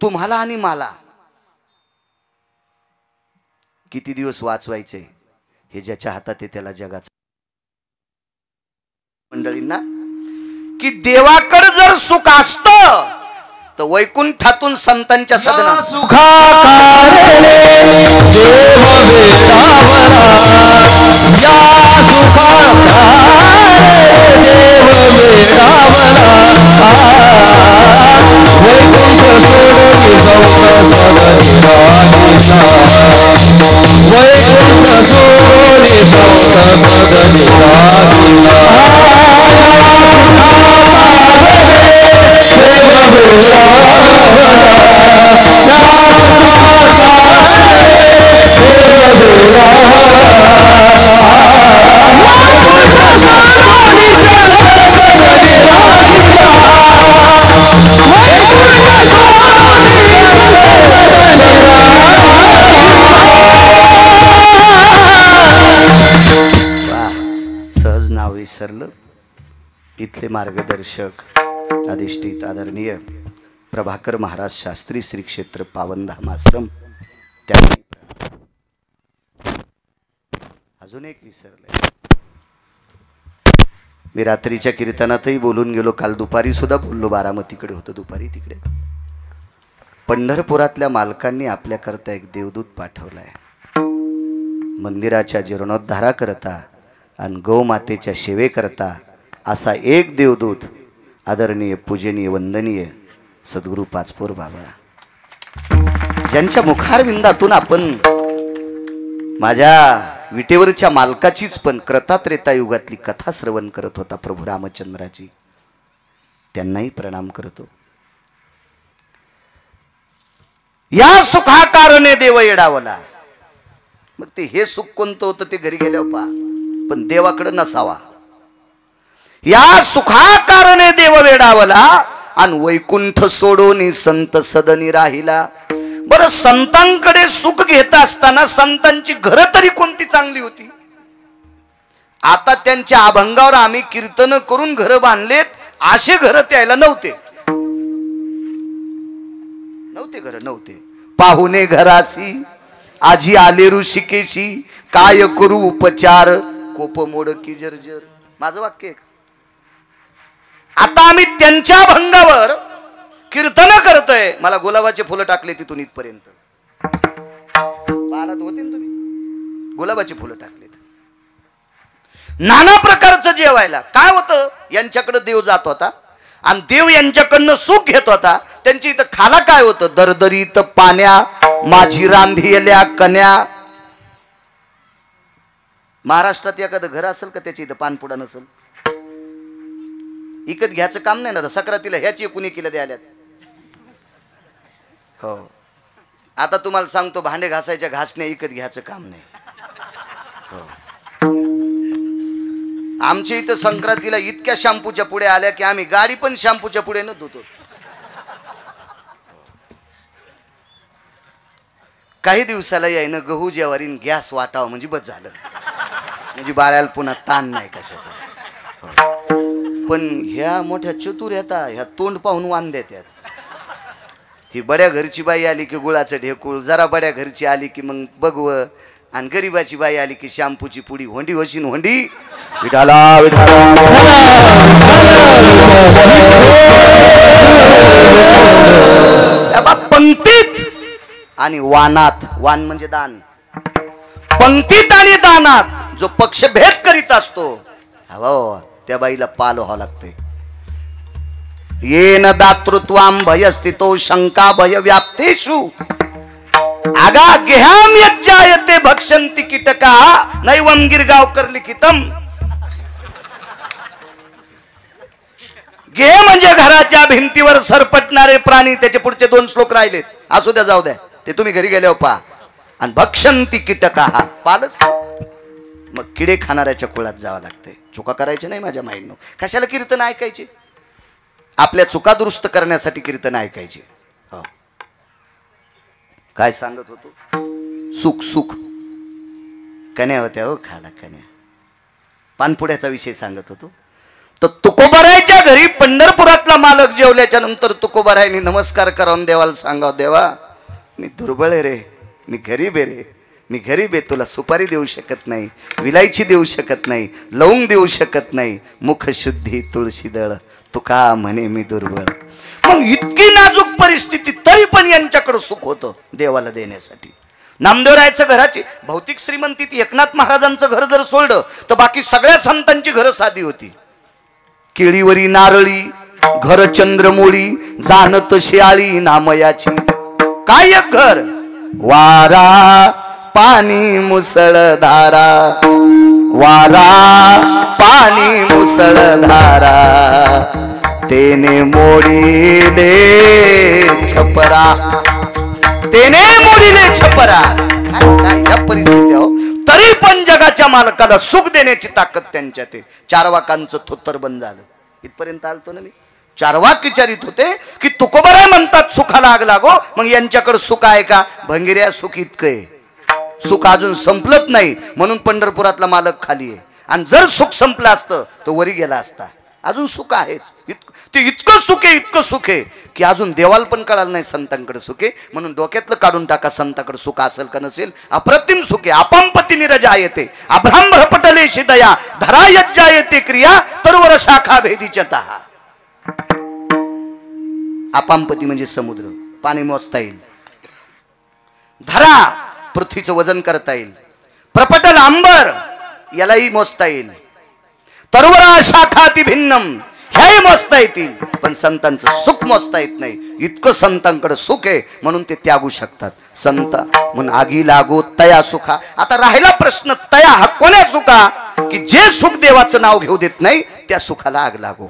तुम्हाला आणि मला किती दिवस वाचवायचे हे ज्याच्या हातात आहे त्याला जगाचं. मंडळींना की देवाकडे जर सुख असतं तर वैकुंठातून संतांच्या सदना सुखाकारले देव वेडावला, या सुखाकारले देव वेडावला, वैकुंठ सोडून सौत सदनी राहिला, वैकुंठ सोडून सौत सदनी राहिला, सहज नाव विसरलं. इथले मार्गदर्शक अधिष्ठित आदरणीय प्रभाकर महाराज शास्त्री श्री क्षेत्र पावनधाम आश्रम, त्यांनी अजून एक विसरले. मी रात्रीच्या कीर्तनातही बोलून गेलो, काल दुपारी सुद्धा बोललो, बारामतीकडे होतो दुपारी. तिकडे पंढरपुरातल्या मालकांनी आपल्याकरता एक देवदूत पाठवलाय. मंदिराच्या जीर्णोद्धारा करता आणि गौमातेच्या सेवेकरता असा एक देवदूत, आदरणीय पूजनीय वंदनीय सद्गुरू पाचपोर बाबा, ज्यांच्या मुखारविंदातून आपण माझ्या विटेवरच्या मालकाचीच पण कृतात्रेता युगातली कथा श्रवण करत होता, प्रभू रामचंद्राची. त्यांनाही प्रणाम करतो. या सुखाकारणे देव येडावला. मग ते हे सुख कोणतं होतं ते घरी गेल्यावर पहा, पण देवाकडे नसावा. या सुखाकारणे देव वेडावला आणि वैकुंठ सोडून संत सदनी राहिला. बरं, संतांकडे सुख घेत असताना संतांची घर तरी कोणती चांगली होती? आता त्यांच्या अभंगावर आम्ही कीर्तन करून घर बांधलेत, असे घर त्याला नव्हते. घर नव्हते. पाहुणे घरासी आजी आले ऋषिकेशी, काय करू उपचार कोप मोड की जर्जर. माझं वाक्य. आता आम्ही त्यांच्या भंगावर कीर्तन करतोय. मला गुलाबाचे फुलं टाकले तिथून इथपर्यंत. पाहत होते ना तुम्ही, गुलाबाची फुलं टाकलेत. नाना प्रकारचं जेवायला काय होतं, यांच्याकडे देव जात होता आणि देव यांच्याकडनं सुख घेत होता. त्यांची इथं खाला काय होतं, दरदरीत पाण्या माझी रांधियल्या कन्या. महाराष्ट्रात एखादं घर असेल का त्याची इथं पानपुडा नसेल? इकत घ्यायचं काम नाही ना. सक्रातीला ह्याची कुणी केलं द्याल्यात. हो, आता तुम्हाला सांगतो, भांडे घासायच्या घासणे इकत घ्यायचं काम नाही. हो, आमच्या इथं संक्रांतीला इतक्या शॅम्पूच्या पुढे आल्या की आम्ही गाडी पण शॅम्पूच्या पुढे न धुतो. काही दिवसाला यायनं गहू ज्वारीन गॅस वाटावं म्हणजे बस झालं, म्हणजे बाळाला पुन्हा ताण नाही कशाचा. पण ह्या मोठ्या चतुर येतात, ह्या तोंड पाहून वान देतात. ही बड्या घरची बाई आली की गुळाचं ढेकूळ, जरा बड्या घरची आली की मग बघवं, आणि गरीबाची बाई आली की शॅम्पूची पुडी. होंडी होशीन होंडी, विठाला विठाला. पंक्तीत आणि वानात, वान म्हणजे दान, पंक्तीत आणि दानात जो पक्षभेद करीत असतो, हो त्या बाईला पाल व्हावं लागते. येन दातृत्वाम भयस्थितो शंका भय व्याप्तेषु आगा गेहाम यज्जायते भक्षंती कीटका नैवम गिरगावकर लिखितम. गे म्हणजे घराच्या भिंतीवर सरपटणारे प्राणी. त्याचे पुढचे 2 श्लोक राहिलेत, असू द्या जाऊ द्या, ते तुम्ही घरी गेल्यावर पहा. आणि भक्षंती कीटका, हा पालच. मग किडे खाणाऱ्याच्या कुळात जावं लागते. चुका करायच्या नाही माझ्या माईंनो. कशाला कीर्तन ऐकायचे? आपल्या चुका दुरुस्त करण्यासाठी कीर्तन ऐकायचे. हो, काय सांगत होतो, सुख सुख कन्या होत्या हो खाला कन्या. पानपुड्याचा विषय सांगत होतो. तर तुकोबारायच्या घरी पंढरपुरातला मालक जेवल्याच्या नंतर तुकोबारायनी नमस्कार करून देवाला सांगाव, देवा मी दुर्बळ आहे रे, मी गरीब आहे रे, मी गरीब आहे, तुला सुपारी देऊ शकत नाही, विलायची देऊ शकत नाही, लवंग देऊ शकत नाही, मुखशुद्धी तुळशी दळ, तुका म्हणे मी दुर्बळ. मग इतकी नाजूक परिस्थिती तरी पण यांच्याकडे सुख होतं देवाला देण्यासाठी. नामदेवरायचं घराची भौतिक श्रीमंती ती एकनाथ महाराजांचं घर जर सोडलं तर बाकी सगळ्या संतांची घरं साधी होती. केळीवरी नारळी घर चंद्रमोळी, जाणत शियाळी नामयाची. काय एक घर, वारा पाणी मुसळधारा, वारा पाणी मुसळधारा, तेने मोडीले छपरा, तेने मोडीले छपरा. या परिस्थिती हो तरी पण जगाच्या मालकाला सुख देण्याची ताकद त्यांच्यात आहे. चारवाकांचं थोत्तर बंद झालं. इथपर्यंत आलतो ना मी. चारवाक विचारित होते की तुकोबराय म्हणतात सुखाला आग लागो, मग यांच्याकडे सुख आहे का? भंगिऱ्या सुख इतकं आहे, सुख अजून संपलत नाही म्हणून पंढरपुरातला मालक खाली आहे. आणि जर सुख संपलं असतं तो वरी गेला असता. अजून सुख आहेच, ते इतकं सुख आहे, इतकं सुख आहे की अजून देवाला पण कळालं नाही संतांकडे सुख आहे. म्हणून डोक्यातलं काढून टाका, संतांकडे सुख असेल का नसेल. अप्रतिम सुख आहे. अपांपती निरजा येते, अभ्रांभ्र पटले शिदया, धरा यज्जा येते क्रिया, तरुवर शाखा भेदीचता. अपांपती म्हणजे समुद्र, पाणी मोजता येईल. धरा पृथ्वीचं वजन करता येईल. प्रपटल अंबर यालाही मोजता येईल. तरुवरा शाखाती भिन्नम ह्याही मोजता येतील, पण संतांचं सुख मोजता येत नाही. इतकं संतांकडे सुख आहे म्हणून ते त्यागू शकतात. संत म्हणून आगी लागो तया सुखा. आता राहिला प्रश्न तया हा कोण्या सुखा, की जे सुख देवाचं नाव घेऊ देत नाही त्या सुखाला आग लागो,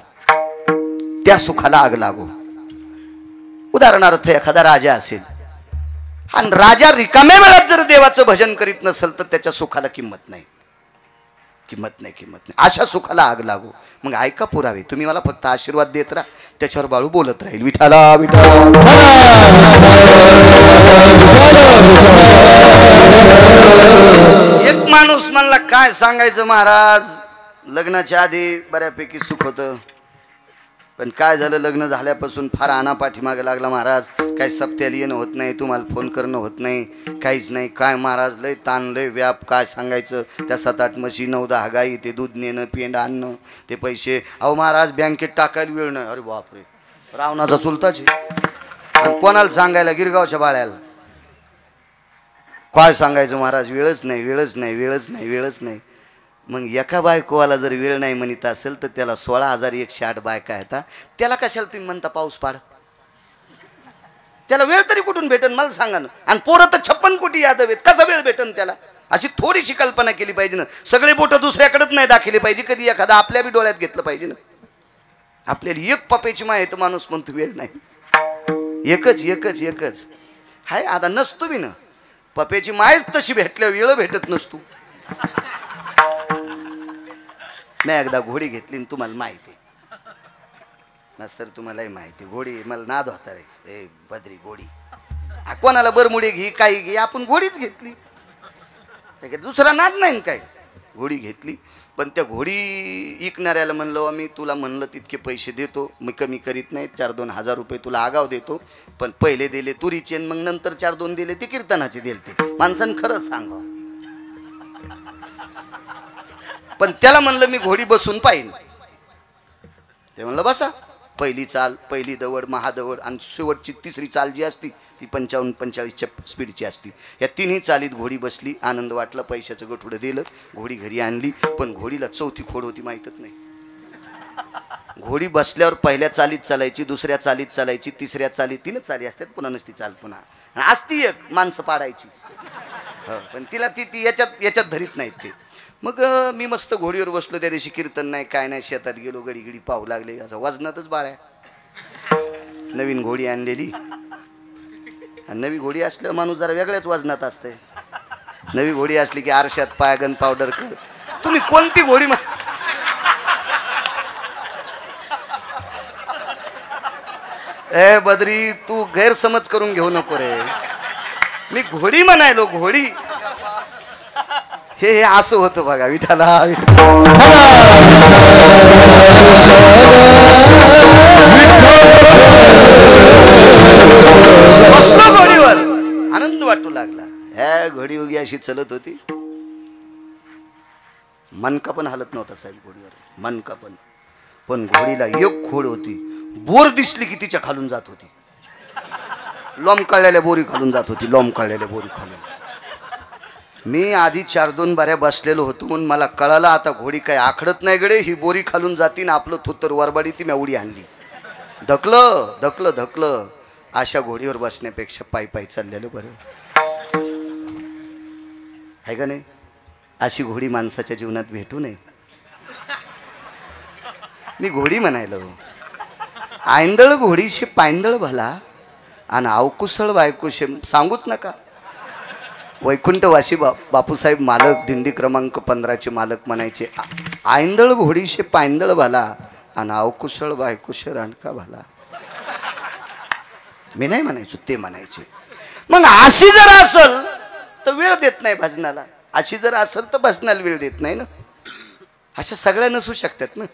त्या सुखाला आग लागो. उदाहरणार्थ एखादा राजा असेल आणि राजा रिकाम्या वेळात जर देवाचं भजन करीत नसेल तर त्याच्या सुखाला किंमत नाही, किंमत नाही, किंमत नाही. अशा सुखाला आग लागो. मग ऐका पुरावे, तुम्ही मला फक्त आशीर्वाद देत राहा, त्याच्यावर बाळू बोलत राहील विठाला विठाला. एक माणूस म्हणला काय सांगायचं महाराज, लग्नाच्या आधी बऱ्यापैकी सुख होतं, पण काय झालं लग्न झाल्यापासून फार आणा पाठीमागे लागला महाराज. काही सप्त्याला येणं होत नाही, तुम्हाला फोन करणं होत नाही, काहीच नाही. काय महाराज लय ताण लय व्याप, काय सांगायचं. त्या 7-8 म्हशी 9-10 गाई, ते दूध नेणं पेंड आणणं, ते पैसे. अहो महाराज बँकेत टाकायला वेळ नाही. अरे बापरे, रावणाचा चुलताच आहे. कोणाला सांगायला, गिरगावच्या बाळ्याला काय सांगायचं महाराज, वेळच नाही, वेळच नाही, वेळच नाही, वेळच नाही. मग एका बायकोवाला जर वेळ नाही म्हणत असेल तर त्याला 16,108 बायका येतात. त्याला कशाला तुम्ही म्हणता पाऊस पाड? त्याला वेळ तरी कुठून भेटन मला सांगा ना. आणि पोरं तर 56 कोटी यादव आहेत, कसा वेळ भेटन त्याला? अशी थोडीशी कल्पना केली पाहिजे ना. सगळे बोटं दुसऱ्याकडेच नाही दाखवले पाहिजे, कधी एखादा आपल्या बी डोळ्यात घेतलं पाहिजे ना. आपल्याला एक पपेची माय तर माणूस म्हणतो वेळ नाही. एकच एकच एकच हाय. आता नसतो बी ना, पपेची मायच तशी भेटल्या वेळ भेटत नसतो. मी एकदा घोडी घेतली आणि तुम्हाला माहिती नसतर, तुम्हालाही माहिती घोडी मला नाद होता रे. ए बद्री घोडी, कोणाला बरमुडी घे काही घे, आपण घोडीच घेतली. दुसरा नाद नाही काय. घोडी घेतली, पण त्या घोडी विकणाऱ्याला म्हणलं आम्ही तुला म्हणलं तितके पैसे देतो, मी कमी करीत नाही, 4-2 हजार रुपये तुला आगाव देतो. पण पहिले दिले तुरीचे, मग नंतर 4-2 दिले ते कीर्तनाचे दिले. ते माणसानं खरंच सांगा. पण त्याला म्हणलं मी घोडी बसून पाहिन. ते म्हणलं बसा. पहिली चाल, पहिली दवड, महादवड आणि शेवटची 3री चाल जी असती ती 55-45च्या स्पीडची असती. या 3ही चालीत घोडी बसली. आनंद वाटला. पैशाचं गठुडं दिलं, घोडी घरी आणली. पण घोडीला 4थी खोड होती, माहीतच नाही. घोडी बसल्यावर पहिल्या चालीत चालायची, दुसऱ्या चालीत चालायची, तिसऱ्या चालीत 3 चाली असतात, पुन्हा नसती चाल पुन्हा असती एक माणसं पाडायची. पण तिला ती याच्यात धरीत नाहीत ते. मग मी मस्त घोडीवर बसलो. त्या दिवशी कीर्तन नाही काय नाही, शेतात गेलो, गडी गडी पाहू लागले. असं वजनातच बाळ्या. नवीन घोडी आणलेली, आणि नवी घोडी असल्यावर माणूस जरा वेगळ्याच वजनात असते. नवी घोडी असली की आरशात पायगन पावडर कर. तुम्ही कोणती घोडी ए बद्री, तू गैरसमज करून घेऊ नको रे. मी घोडी म्हणायलो, घोडी. हे असं होतं बघा विठाला. बसलो घोडीवर, आनंद वाटू लागला. ह्या घोडी उगी कशी चलत होती, मनका पण हलत नव्हता साहेब घोडीवर, मनका पण घोडीला एक खोड होती, बोर दिसली की तिच्या खालून जात होती, लोंबकळलेल्या बोरी खालून जात होती, लोंबकळलेल्या बोरी खालून. मी आधी 4-2 बाऱ्या बसलेलो होतो म्हणून मला कळालं आता घोडी काय आखडत नाही गडे, ही बोरी खालून जाती ना आपलं थुत्तर वरबाडी ती मी उडी आणली. धकलं धकलं धकलं. अशा घोडीवर बसण्यापेक्षा पायी पायी चाललेलं बरं आहे का नाही. अशी घोडी माणसाच्या जीवनात भेटू नये. मी घोडी म्हणायलो, आयंदळ घोडीशी पायंदळ भला आणि अवकुसळ बायकोशे सांगूच नका. वैकुंठवासी बापूसाहेब मालक दिंडी क्रमांक 15चे मालक म्हणायचे, आयंदळ घोडीशे पायंदळ भला आणि अवकुसळ बायकोशे रांडका भला. मी नाही म्हणायचो, ते म्हणायचे. मग अशी जर असल तर वेळ देत नाही भजनाला, अशी जर असेल तर भजनाला वेळ देत नाही ना. अशा सगळ्या नसू शकतात ना.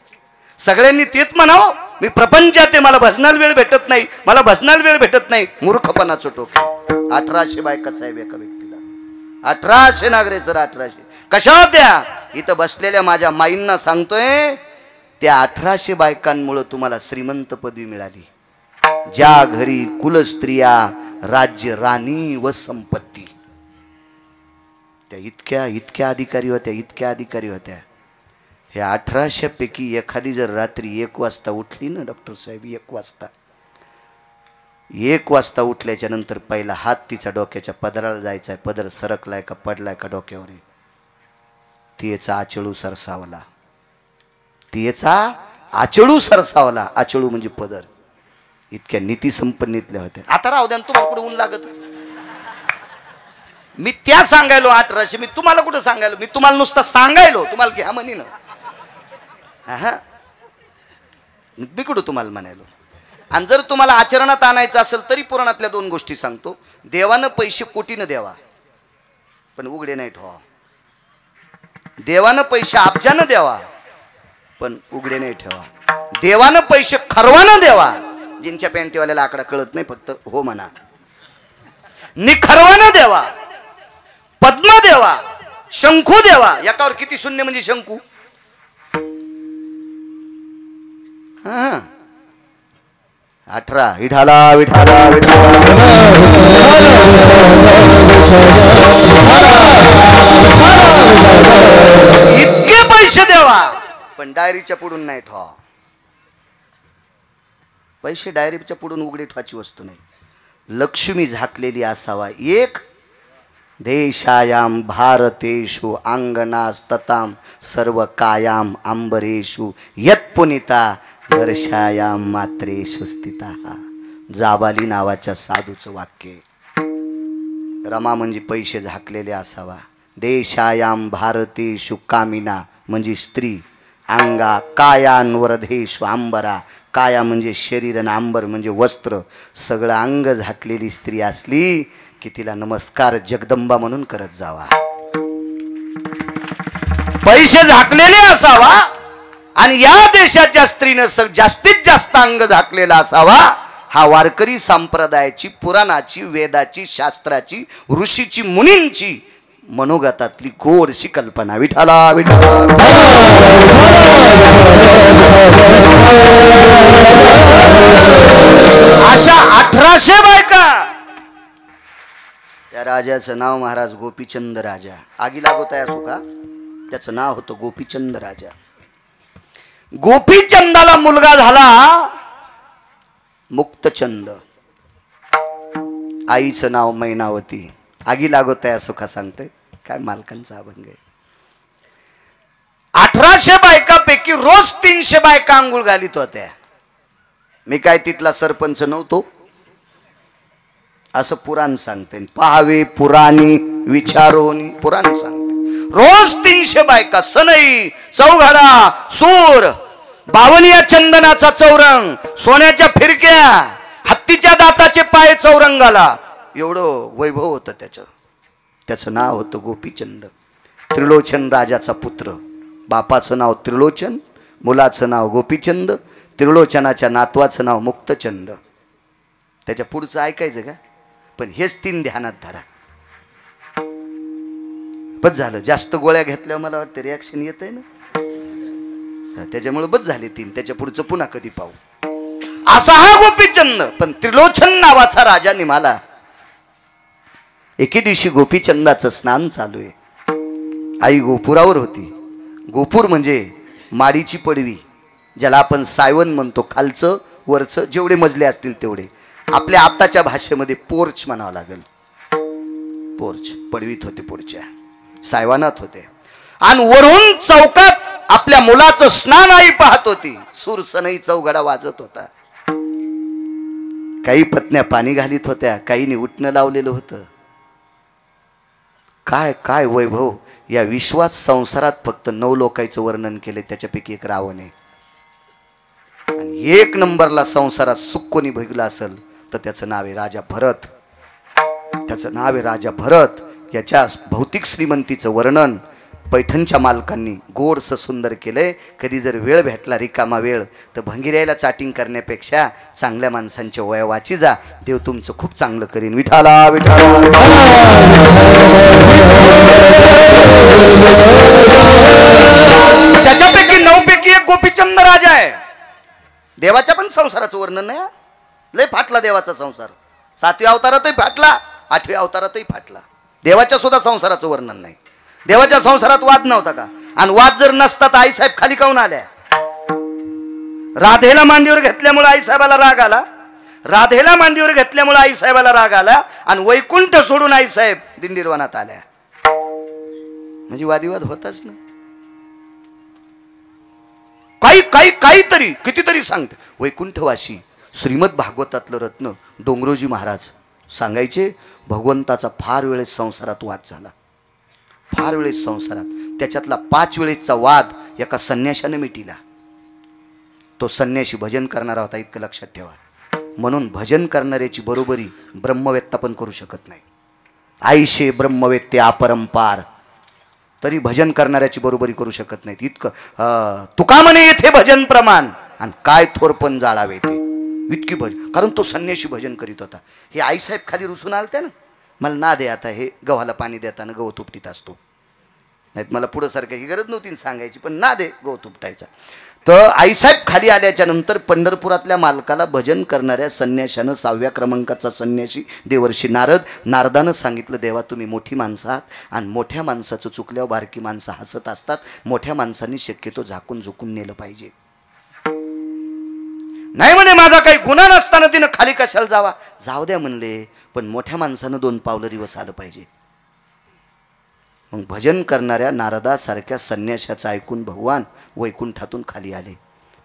सगळ्यांनी तेच म्हणावं, मी प्रपंचात आहे, मला भजनाला वेळ भेटत नाही, मला भजनाला वेळ भेटत नाही. मूर्खपणाचं टोक. 1800 बायका साहेब एका व्यक्तीला, 1800 नागरे सर, 1800 कशा होत्या. इथं बसलेल्या माझ्या माईंना सांगतोय, त्या 1800 बायकांमुळे तुम्हाला श्रीमंत पदवी मिळाली. ज्या घरी कुलस्त्रिया, राज्य, राणी व संपत्ती, त्या इतक्या इतक्या अधिकारी होत्या, इतक्या अधिकारी होत्या. हे 1800 पैकी एखादी जर रात्री 1 वाजता उठली ना डॉक्टर साहेब, 1 वाजता उठल्याच्या नंतर पहिला हात तिचा डोक्याच्या पदराला जायचा आहे. पदर सरकलाय का पडलाय का डोक्यावर, तिचा आचळू सरसावला, तिचा आचळू सरसावला. आचळू म्हणजे पदर. इतक्या नीती संपन्नीतल्या होत्या. आता राहू द्या, तुम्हाला कुठे ऊन लागत. मी त्या सांगायलो 1800, मी तुम्हाला कुठं सांगायलो, मी तुम्हाला नुसतं सांगायलो, तुम्हाला घ्या म्हणी ना. हा, मी कुठं तुम्हाला म्हणायलो. आणि जर तुम्हाला आचरणात आणायचं असेल तरी पुराणातल्या 2 गोष्टी सांगतो. देवानं पैसे कोटीनं द्यावा पण उघडे नाही ठेवा. देवानं पैसे अब्जानं द्यावा पण उघडे नाही ठेवा. देवानं पैसे खरवानं द्यावा. जिनच्या पॅन्टीवाल्याला आकडा कळत नाही, फक्त हो म्हणा. निखरवानं द्यावा, पद्म देवा, शंखू देवा. एकावर किती शून्य म्हणजे शंखू. हा, 18 विठाला विठाला विठाला. इतके पैसे देवा पण डायरीच्या पुढून नाही ठेवा. पैसे डायरीच्या पुढून उघडे ठेवायची वस्तू नाही. लक्ष्मी झाकलेली असावा. एक देशायाम भारतेषु अंगनास्तताम सर्व कायाम अंबरेषु यत्पुनिता दर्शायाम मात्रेषु स्थिता. जाबाली नावाच्या साधूचं वाक्य. रमा म्हणजे पैसे झाकलेले असावा. देशायाम भारतेषु कामिना म्हणजे स्त्री. अंगा कायानवरधेषु अंबरा. काया म्हणजे शरीर आणि अंबर म्हणजे वस्त्र. सगळं अंग झाकलेली स्त्री असली की तिला नमस्कार जगदंबा म्हणून करत जावा. पैसे झाकलेले असावा आणि या देशाच्या स्त्रीनं जास्तीत जास्त अंग झाकलेला असावा. हा वारकरी संप्रदायाची, पुराणाची, वेदाची, शास्त्राची, ऋषीची, मुनींची मनोगतातली गोडशी कल्पना. विठाला विठाला. अशा 1800 बायका. त्या राजाचं नाव महाराज गोपीचंद राजा. आगी लागोता असो का, त्याचं नाव होतं गोपीचंद राजा. गोपीचंदाला मुलगा झाला मुक्तचंद. आईचं नाव मैनावती. आगी लागोत आहे असो का सांगते, काय मालकांचा अभंग आहे. 1800 बायकापैकी रोज 300 बायका अंघोळ घालीत होत्या. मी काय तिथला सरपंच नव्हतो असं पुराण सांगते. पहावे पुराणी विचारोनी पुराण सांगते. रोज 300 बायका. सनई, चौघडा, सूर, बावनिया चंदनाचा चौरंग, सोन्याच्या फिरक्या, हत्तीच्या दाताचे पाय चौरंगाला. एवढं वैभव होतं त्याचं नाव होतं गोपीचंद. त्रिलोचन राजाचा पुत्र. बापाचं नाव त्रिलोचन, मुलाचं नाव गोपीचंद, त्रिलोचनाच्या नातवाचं नाव मुक्तचंद. त्याच्या पुढचं ऐकायचं का, पण हेच 3 ध्यानात धरा. बस झालं. जास्त गोळ्या घेतल्यावर मला वाटतं रिॲक्शन येत आहे ना, त्याच्यामुळे बस झाले 3. त्याच्या पुढचं पुन्हा कधी पाहू. असा हा गोपीचंद. पण त्रिलोचन नावाचा राजा निघाला. एके दिवशी गोपीचंदाचं स्नान चालू आहे. आई गोपुरावर होती. गोपूर म्हणजे माडीची पडवी, ज्याला आपण सायवन म्हणतो. खालचं वरचं जेवढे मजले असतील तेवढे. आपल्या आताच्या भाषेमध्ये पोर्च म्हणावं लागेल. पोर्च पडवीत होते, पुढच्या सायवानात होते. आणि वरून चौकात आपल्या मुलाचं स्नान आई पाहत होती. सुरसनई चौघडा वाजत होता. काही पत्न्या पाणी घालीत होत्या, काहींनी उठणं लावलेलं होतं. काय काय वैभव या विश्वात संसारात. फक्त 9 लोकांचं वर्णन केले, त्याच्यापैकी एक रावण आहे. आणि 1 नंबरला संसारात सुख कोणी भोगलं असेल तर त्याचं नाव आहे राजा भरत. त्याचं नाव आहे राजा भरत. याच्या भौतिक श्रीमंतीचं वर्णन पैठणच्या मालकांनी गोडस सुंदर केलंय. कधी जर वेळ भेटला, रिकामा वेळ, तर भंगिऱ्याला चाटिंग करण्यापेक्षा चांगल्या माणसांच्या वया वाची जा. देव तुमचं खूप चांगलं करीन. विठाला विठाला. त्याच्यापैकी 9 पैकी एक गोपीचंद राजा आहे. देवाच्या पण संसाराचं वर्णन नाही. लय फाटला देवाचा संसार. 7व्या अवतारातही फाटला, 8व्या अवतारातही फाटला. देवाच्या सुद्धा संसाराचं वर्णन नाही. देवाच्या संसारात वाद नव्हता का? आणि वाद जर नसता तर आईसाहेब खाली काऊन आल्या? राधेला मांडीवर घेतल्यामुळे आईसाहेबाला राग आला. राधेला मांडीवर घेतल्यामुळे आईसाहेबाला राग आला. आणि वैकुंठ सोडून आईसाहेब दिंडीरवनात आल्या. म्हणजे वादिवाद होताच ना. काहीतरी कितीतरी सांगते. वैकुंठवासी श्रीमद भागवतातलं रत्न डोंगरोजी महाराज सांगायचे, भगवंताचा फार वेळेस संसारात वाद झाला. फार वेळेस संसारात. त्याच्यातला 5 वेळेसचा वाद एका संन्याशाने मिटिला. तो संन्याशी भजन करणारा होता, इतकं लक्षात ठेवा. म्हणून भजन करणाऱ्याची बरोबरी ब्रह्मवेत्ता पण करू शकत नाही. आईशे ब्रह्मवेत्ते अपरंपार, तरी भजन करणाऱ्याची बरोबरी करू शकत नाहीत. इतकं तुका म्हणे येथे भजन प्रमाण, आणि काय थोरपण जाळावे ते. इतकी भजन. कारण तो संन्याशी भजन करीत होता. हे आईसाहेब खाली रुसून आलत्या ना, मला ना दे आता हे गव्हाला पाणी देताना गव तुपटीत असतो. नाहीत मला पुढं सारखं ही गरज नव्हती सांगायची, पण ना दे गव तुपटायचा. तर आईसाहेब खाली आल्याच्या नंतर पंढरपुरातल्या मालकाला भजन करणाऱ्या संन्याशानं 6व्या क्रमांकाचा संन्याशी देवर्षी नारदानं सांगितलं, देवा तुम्ही मोठी माणसं आहात आणि मोठ्या माणसाचं चुकल्यावर बारकी माणसं हसत असतात. मोठ्या माणसांनी शक्यतो झाकून झुकून नेलं पाहिजे. नाही म्हणे माझा काही गुन्हा नसताना तिनं खाली कशाला जावा. जाऊ द्या म्हणले, पण मोठ्या माणसानं 2 पावलं रिवस आलं पाहिजे. मग भजन करणाऱ्या नारदासारख्या संन्याशाचं ऐकून भगवान वैकुंठातून खाली आले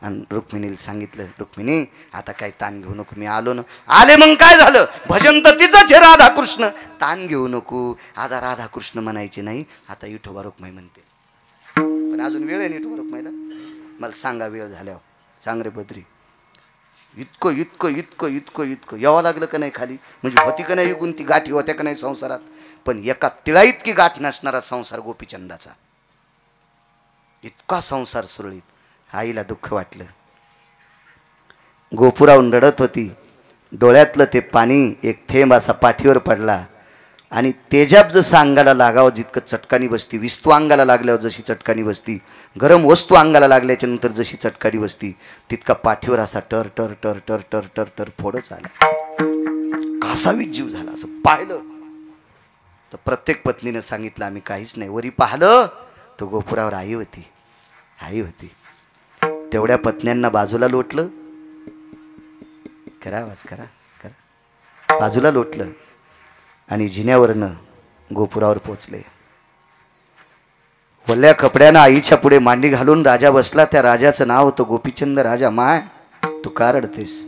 आणि रुक्मिणीला सांगितलं, रुक्मिणी आता काय ताण घेऊ नको, मी आलो ना. आले मग काय झालं? भजन तर तिचंच आहे राधाकृष्ण. ताण घेऊ नको. आता राधाकृष्ण म्हणायचे नाही, आता विठोबा रुक्माई म्हणते. पण अजून वेळ आहे ना विठोबा रुक्माईला? मला सांगा वेळ झाल्यावर. सांग रे बद्री. इतकं इतकं इतकं इतकं इतकं यावं लागलं का नाही खाली? म्हणजे होती का नाही कोणती गाठी होत्या का नाही संसारात? पण एका तिळा इतकी गाठ नसणारा संसार गोपीचंदाचा. इतका संसार सुरळीत. आईला दुःख वाटलं. गोपुराहून रडत होती. डोळ्यातलं ते पाणी एक थेंब असा पाठीवर पडला आणि तेजाब जसं अंगाला लागावं जितकं चटकानी बसती, विस्तू अंगाला लागल्यावर जशी चटकानी बसती, गरम वस्तू अंगाला लागल्याच्या नंतर जशी चटकानी बसती, तितका पाठीवर असा टर टर टर टर टर टर टर फोडच आला. कासावीत जीव झाला. असं पाहिलं तर प्रत्येक पत्नीनं सांगितलं आम्ही काहीच नाही. वरी पाहिलं तर गोपुरावर आई होती. आई होती. तेवढ्या पत्न्यांना बाजूला लोटलं. करा आवाज करा करा. बाजूला लोटलं आणि जिन्यावरनं गोपुरावर पोचले. वल्ल्या कपड्यानं आईच्या पुढे मांडी घालून राजा बसला. त्या राजाचं नाव होतं गोपीचंद राजा. माय तू का रडतेस?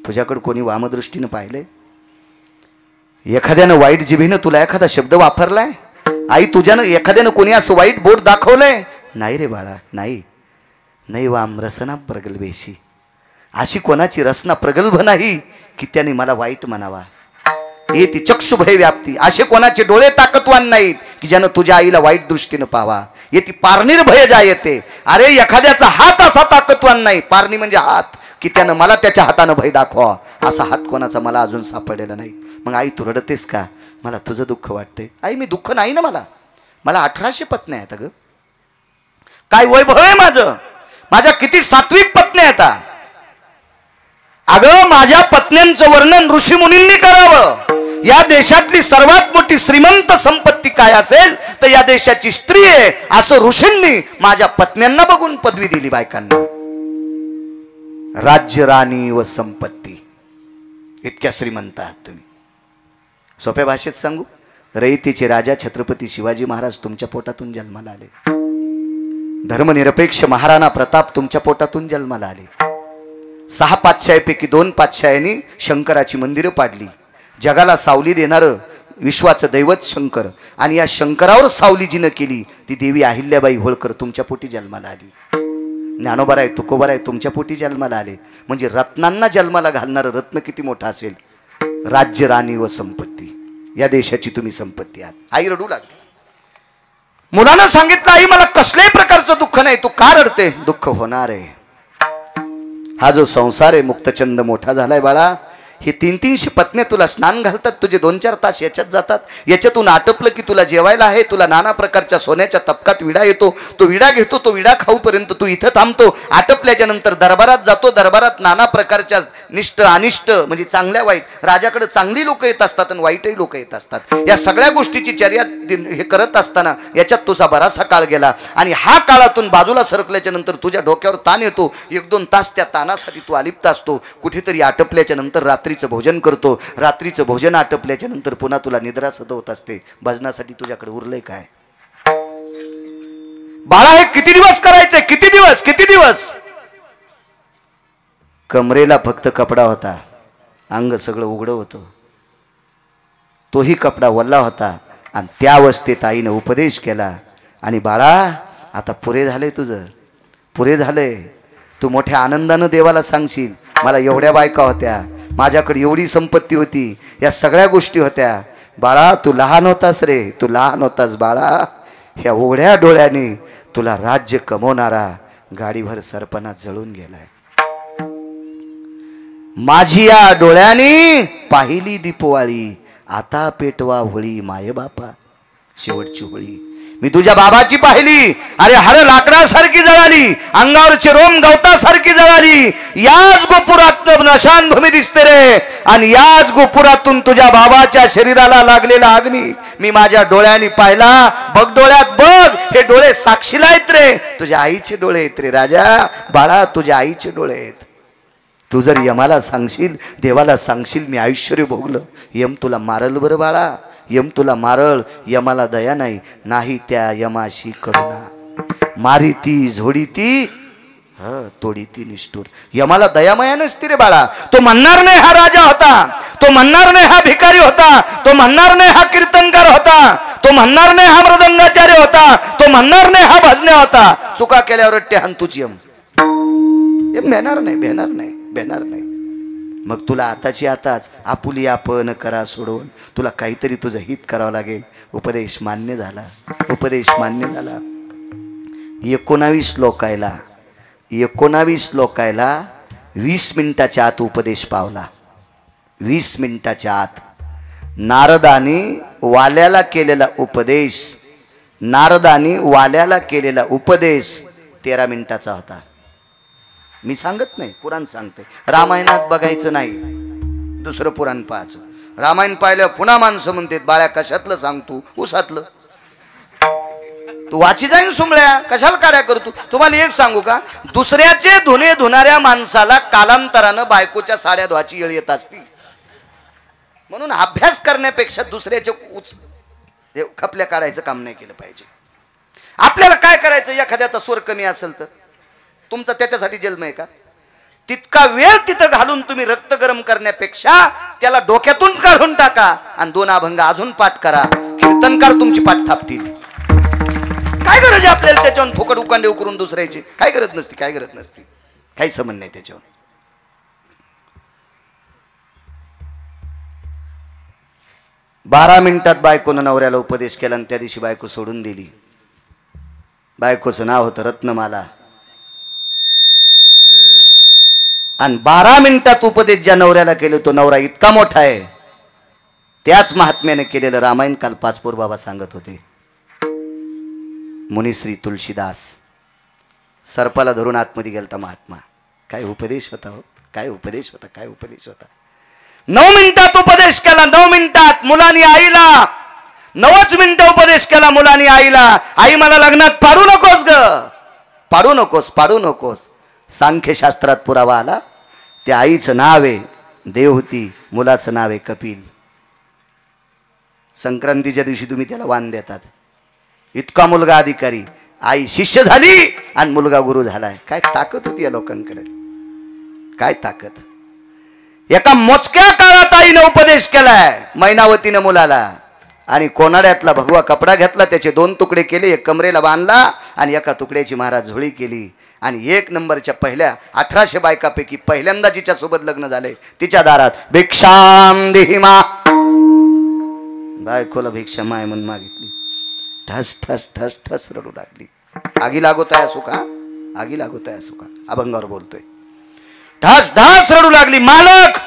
तुझ्याकडे कोणी वामदृष्टीनं पाहिले? एखाद्यानं वाईट जिभेनं तुला एखादा शब्द वापरलाय? आई तुझ्यानं एखाद्यानं कोणी असं वाईट बोट दाखवलंय? नाही रे बाळा, नाही. नाही वाम रसना प्रगल्भेशी. अशी कोणाची रसना प्रगल्भ नाही की त्याने मला वाईट म्हणावा. ये ती चक्षुभय व्याप्ती. असे कोणाचे डोळे ताकदवान नाहीत की ज्यानं तुझ्या आईला वाईट दृष्टीनं पाहावा. ये ती पारणीर भय जायते. अरे एखाद्याचा हात असा ताकदवान नाही, पारणी म्हणजे हात, की त्यानं मला त्याच्या हातानं भय दाखवा. असा हात कोणाचा मला अजून सापडलेला नाही. मग आई तू रडतेस का? मला तुझं दुःख वाटते. आई मी दुःख नाही ना मला, मला 1800 पत्न्या आहेत ग, काय वैभव आहे माझं, माझ्या किती सात्विक पत्न्या आहेत. अगं माझ्या पत्न्यांचं वर्णन ऋषी मुनींनी करावं. या देशातली सर्वात मोठी श्रीमंत संपत्ती काय असेल तर या देशाची स्त्री आहे असं ऋषींनी माझ्या पत्न्यांना बघून पदवी दिली बायकांना. राज्य, राणी व संपत्ती, इतक्या श्रीमंत आहात तुम्ही. सोप्या भाषेत सांगू, रयतेचे राजा छत्रपती शिवाजी महाराज तुमच्या पोटातून जन्माला आले. धर्मनिरपेक्ष महाराणा प्रताप तुमच्या पोटातून जन्माला आले. 6 पातशाहीपैकी 2 पातशाह्यांनी शंकराची मंदिरं पाडली. जगाला सावली देणारं विश्वाचं दैवत शंकर, आणि या शंकरावर सावली जिनं केली ती देवी अहिल्याबाई होळकर तुमच्या पोटी जन्माला आली. ज्ञानोबाराय तुकोबाराय तुमच्या पोटी जन्माला आले. म्हणजे रत्नांना जन्माला घालणारं रत्न किती मोठं असेल. राज्य, राणी व संपत्ती, या देशाची तुम्ही संपत्ती आहात. आई रडू लागली. मुलानं सांगितलं, आई मला कसल्याही प्रकारचं दुःख नाही. तू का रडते? दुःख होणार आहे. हा जो संसार आहे मुक्तचंद मोठा झालाय बाळा. हे 300-300 पत्न्या तुला स्नान घालतात, तुझे 2-4 तास याच्यात जातात. याच्यातून आटपलं की तुला जेवायला आहे, तुला नाना प्रकारच्या सोन्याच्या तपकात विडा येतो, तो विडा घेतो, तो विडा खाऊपर्यंत तू इथं थांबतो. आटपल्याच्या नंतर दरबारात जातो, दरबारात नाना प्रकारच्या निष्ठ अनिष्ट म्हणजे चांगल्या वाईट, राजाकडे चांगली लोक येत असतात आणि वाईटही लोक येत असतात. या सगळ्या गोष्टीची चर्या हे करत असताना याच्यात तुझा बराचसा काळ गेला. आणि हा काळातून बाजूला सरकल्याच्या नंतर तुझ्या डोक्यावर ताण येतो. 1-2 तास त्या ताणासाठी तू अलिप्त असतो. कुठेतरी आटपल्याच्या नंतर रात्रीचं भोजन करतो. रात्रीचं भोजन आटपल्याच्या नंतर पुन्हा तुला निद्रा सदवत असते. भजनासाठी तुझ्याकडे उरलंय काय बाळा? हे किती दिवस करायचंय? किती दिवस? किती दिवस? कमरेला फक्त कपडा होता, अंग सगळं उघडं होतं. तोही कपडा वल्ला होता. आणि त्या अवस्थेत आईनं उपदेश केला, आणि बाळा आता पुरे झालंय तुझं, पुरे झालंय. तू मोठ्या आनंदानं देवाला सांगशील, मला एवढ्या बायका होत्या, माझ्याकडे एवढी संपत्ती होती, या सगळ्या गोष्टी होत्या. बाळा तू लहान होतास रे, तू लहान होतास बाळा. ह्या उघड्या डोळ्याने तुला राज्य कमवणारा गाडीभर सरपणात जळून गेलाय. माझी या डोळ्याने पाहिली दीपवाळी, आता पेटवा होळी माये बापा. शेवटची होळी मी तुझ्या बाबाची पाहिली. अरे हर लाकडासारखी जळाली, अंगावरचे रोम गवतासारखी जळाली. याच गोपुरात नशानभूमी दिसते रे, आणि याच गोपुरातून तुझ्या बाबाच्या शरीराला लागलेला अग्नी मी माझ्या डोळ्यांनी पाहिला. बघ डोळ्यात बघ, हे डोळे साक्षीला आहेत रे. तुझ्या आईचे डोळे आहेत रे राजा. बाळा तुझ्या आईचे डोळे आहेत. तू जर यमाला सांगशील, देवाला सांगशील मी ऐश्वर्य भोगलं, यम तुला मारल बरं बाळा. यम तुला मारळ. यमाला दया नाही, नाही त्या यमाशी करुणा. मारी ती झोडी ती तोडी ती निष्ठूर. यमाला दयामया नसती रे बाळा. तो म्हणणार नाही हा राजा होता, तो म्हणणार नाही हा भिकारी होता, तो म्हणणार नाही हा कीर्तनकार होता, तो म्हणणार नाही हा मृदंगाचार्य होता, तो म्हणणार नाही हा भजन्या होता. चुका केल्यावर रट्टे हान तुझी यम भेणार नाही, भेणार नाही, भेणार नाही. मग तुला आताची आताच आपुली आपण करा सोडून तुला काहीतरी तुझं हित करावं लागेल. उपदेश मान्य झाला, उपदेश मान्य झाला. 19 लोकायला 20 मिनिटाच्या आत उपदेश पावला. 20 मिनिटाच्या आत नारदाने वाल्याला केलेला उपदेश, नारदाने वाल्याला केलेला उपदेश 13 मिनिटाचा होता. मी सांगत नाही, पुराण सांगते. रामायणात बघायचं नाही, दुसरं पुराण पाहायचं. रामायण पाहिलं पुन्हा माणसं म्हणतात बाळ्या कशातलं सांगतो, उसातलं. तू वाची जाईन सुमळ्या, कशाला काड्या करतो. तुम्हाला एक सांगू का, दुसऱ्याचे धुणे धुणाऱ्या माणसाला कालांतरानं बायकोच्या साड्या धुवाची येळ येत असती. म्हणून अभ्यास करण्यापेक्षा दुसऱ्याचे खपल्या काढायचं काम नाही केलं पाहिजे. आपल्याला काय करायचं, एखाद्याचा स्वर कमी असेल तर तुमचा त्याच्यासाठी जन्म आहे का? तितका वेळ तिथं घालून तुम्ही रक्त गरम करण्यापेक्षा त्याला डोक्यातून काढून टाका आणि 2 अभंग अजून पाठ करा. कीर्तनकार तुमची पाठ थापतील. काय गरज आहे आपल्याला त्याच्यावर फुकट उकांडे करून दुसऱ्याची? काय गरज नसती, काय गरज नसती, काही संबंध नाही त्याच्यावर. 12 मिनिटात बायकोनं नवऱ्याला उपदेश केला आणि त्या दिवशी बायको सोडून दिली. बायकोचं नाव होतं रत्नमाला. आणि 12 मिनिटात उपदेश ज्या नवऱ्याला केले तो नवरा इतका मोठा आहे. त्याच महात्म्याने केलेलं रामायण काल पाचपोर बाबा सांगत होते. मुनिश्री तुलसीदास सर्पाला धरून आतमध्ये गेलता महात्मा. काय उपदेश होता हो, काय उपदेश होता, काय उपदेश होता. 9 मिनिटात उपदेश केला. 9 मिनिटात मुलांनी आईला 9च मिनिटं उपदेश केला मुलांनी आईला. आई मला लग्नात पाडू नकोस ग, पाडू नकोस, पाडू नकोस. सांख्यशास्त्रात पुरावा आला. त्या आईचं नाव आहे देवहूती, मुलाचं नाव आहे कपिल. संक्रांतीच्या दिवशी तुम्ही त्याला वाण देतात. इतका मुलगा अधिकारी, आई शिष्य झाली आणि मुलगा गुरु झालाय. काय ताकद होती या लोकांकडे, काय ताकद. एका मोजक्या काळात आईने उपदेश केलाय मैनावतीनं मुलाला. आणि कोनाड्यातला भगवा कपडा घेतला, त्याचे 2 तुकडे केले, एक कमरेला बांधला आणि एका तुकड्याची महाराज झोळी केली. आणि 1 नंबरच्या पहिल्या 1800 बायकापैकी पहिल्यांदा जिच्या सोबत लग्न झाले तिच्या दारात भिक्षाम देहि मा. बायकोला भिक्षा माय म्हणून मागितली. ठस ठस ठस ठस रडू लागली. आगी लागोताय सुका, आगी लागोताय सुका, अभंगावर बोलतोय. ढास ढास रडू लागली. मालक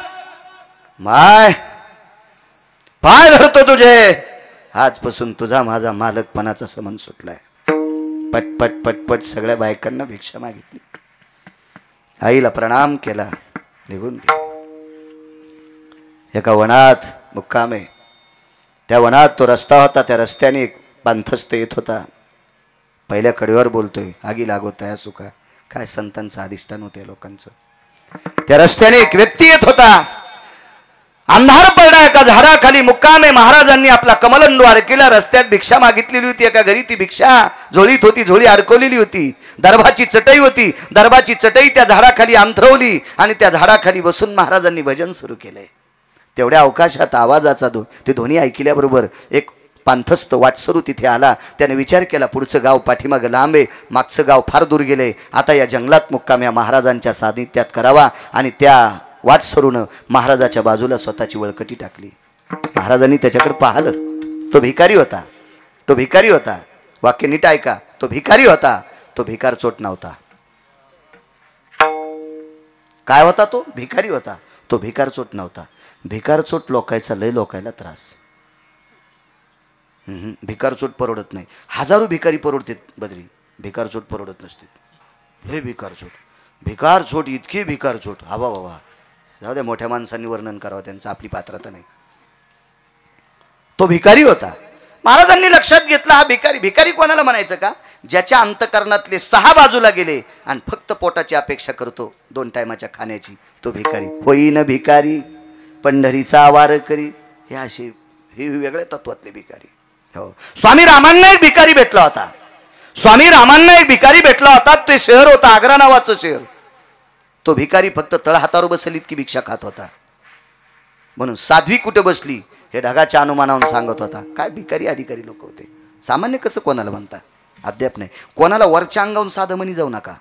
माय पाय धरतो तुझे, आजपासून तुझा माझा मालकपणाचा समन सुटलाय. पटपट पटपट सगळ्या बायकांना भिक्षा मागितली. आईला प्रणाम केला, निघून गेला. एका वनात मुक्कामे. त्या वनात तो रस्ता होता, त्या रस्त्याने एक पांथस्त येत होता. पहिल्या कडेवर बोलतोय आगी लागोताय सुका. काय संतांचं अधिष्ठान होते लोकांचं. त्या रस्त्याने एक व्यक्ती येत होता. अंधार पडला. एका झाडाखाली मुक्कामे. महाराजांनी आपला कमलंडू अडकेला. रस्त्यात भिक्षा मागितलेली होती. एका घरी ती भिक्षा झोळीत होती, झोळी अडकवलेली होती. दरबाची चटई होती, दरबाची चटई त्या झाडाखाली अंथरवली आणि त्या झाडाखाली बसून महाराजांनी भजन सुरू केले. तेवढ्या अवकाशात आवाजाचा ते ध्वनी ऐकल्याबरोबर एक पांथस्त वाटसरू तिथे आला. त्याने विचार केला, पुढचं गाव पाठीमागं लांब आहे, मागचं गाव फार दूर गेले. आता या जंगलात मुक्काम या महाराजांच्या सानिध्यात करावा. आणि त्या वाटसरूनं महाराजाच्या बाजूला स्वतःची वळकटी टाकली. महाराजांनी त्याच्याकडे पाहिलं. तो भिकारी होता, तो भिकारी होता. वाक्य नीट ऐका. तो भिकारी होता, तो भिकार चोट नव्हता. काय होता तो? भिकारी होता, तो भिकार चोट नव्हता. भिकार चोट लोकायचा लय लोकायला त्रास. भिकार चोट परवडत नाही. हजारो भिकारी परवडतात बद्री, भिकार चोट परवडत नसते. हे भिकार चोट, भिकार चोट, इतकी भिकार चोट. हवा बाबा जाऊ द्या, मोठ्या माणसांनी वर्णन करावं त्यांचं, आपली पात्रता नाही. तो भिकारी होता. महाराजांनी लक्षात घेतला हा भिकारी. भिकारी कोणाला म्हणायचं का? ज्याच्या अंतकरणातले 6 बाजूला गेले आणि फक्त पोटाची अपेक्षा करतो 2 टायमाच्या खाण्याची, तो भिकारी. होईन भिकारी पंढरीचा आवार करी. हे असे हे वेगळ्या तत्वातले भिकारी. हो, स्वामी रामांना एक भिकारी भेटला होता. स्वामी रामांना एक भिकारी भेटला होता. ते शहर होतं आग्रा नावाचं शहर. तो भिकारी फक्त तळहातावर बसलीत की भिक्षा खात होता. म्हणून साध्वी कुठे बसली हे ढगाच्या अनुमानावरून सांगत होता. काय भिकारी अधिकारी लोक होते. सामान्य कसं कोणाला म्हणता अद्याप नाही. कोणाला वरच्या अंगावून साधं म्हणी जाऊ नका.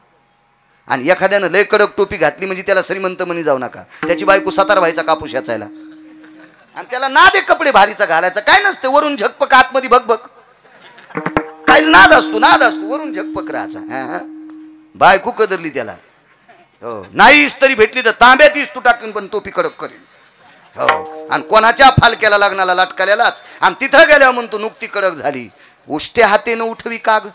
आणि एखाद्यानं लय कडक टोपी घातली म्हणजे त्याला श्रीमंत म्हणी जाऊ नका. त्याची बायको 7 व्हायचा कापूस याचायला आणि त्याला नाद एक कपडे भारीचा घालायचा. काय नसते, वरून झकपक आतमध्ये भगभग. काय नाद असतो, नाद असतो, वरून झकपक राहायचा. बायको कदरली त्याला. हो, नाहीच तरी भेटली तर तांब्यातीच तू टाकून पण टोपी कडक करेल. हो, आणि कोणाच्या फालक्याला लग्नाला लटकाल्यालाच आणि तिथं गेल्यावर म्हणतो नुकती कडक झाली. उष्ट्या हातेनं उठवी काग,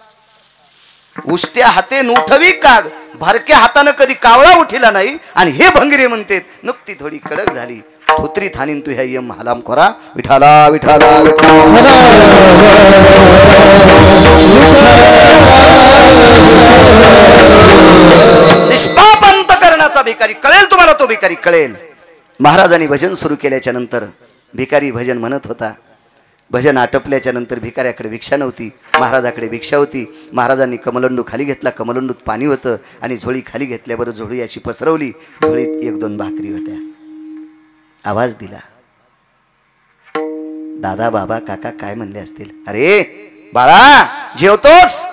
उष्ट्या हातेन उठवी काग. भरक्या हातानं कधी कावळा उठिला नाही. आणि हे भंगिरे म्हणते नुकती थोडी कडक झाली. थोत्री थानीन तू ह्या यम हलाम खोरा. विठाला विठाला निष्पाप अंतकरणाचा भिकारी. कळेल तुम्हाला तो भिकारी, कळेल. महाराजांनी भजन सुरू केल्याच्या नंतर भिकारी भजन म्हणत होता. भजन आटपल्याच्या नंतर भिकाऱ्याकडे भिक्षा नव्हती, महाराजाकडे भिक्षा होती. महाराजांनी कमलंडू खाली घेतला. कमलंडूत पाणी होतं आणि झोळी खाली घेतल्याबरोबर झोळी अशी पसरवली. झोळीत 1-2 भाकरी होत्या. आवाज दिला. दादा बाबा काका काय म्हणले असतील. अरे बाळा जेवतोस?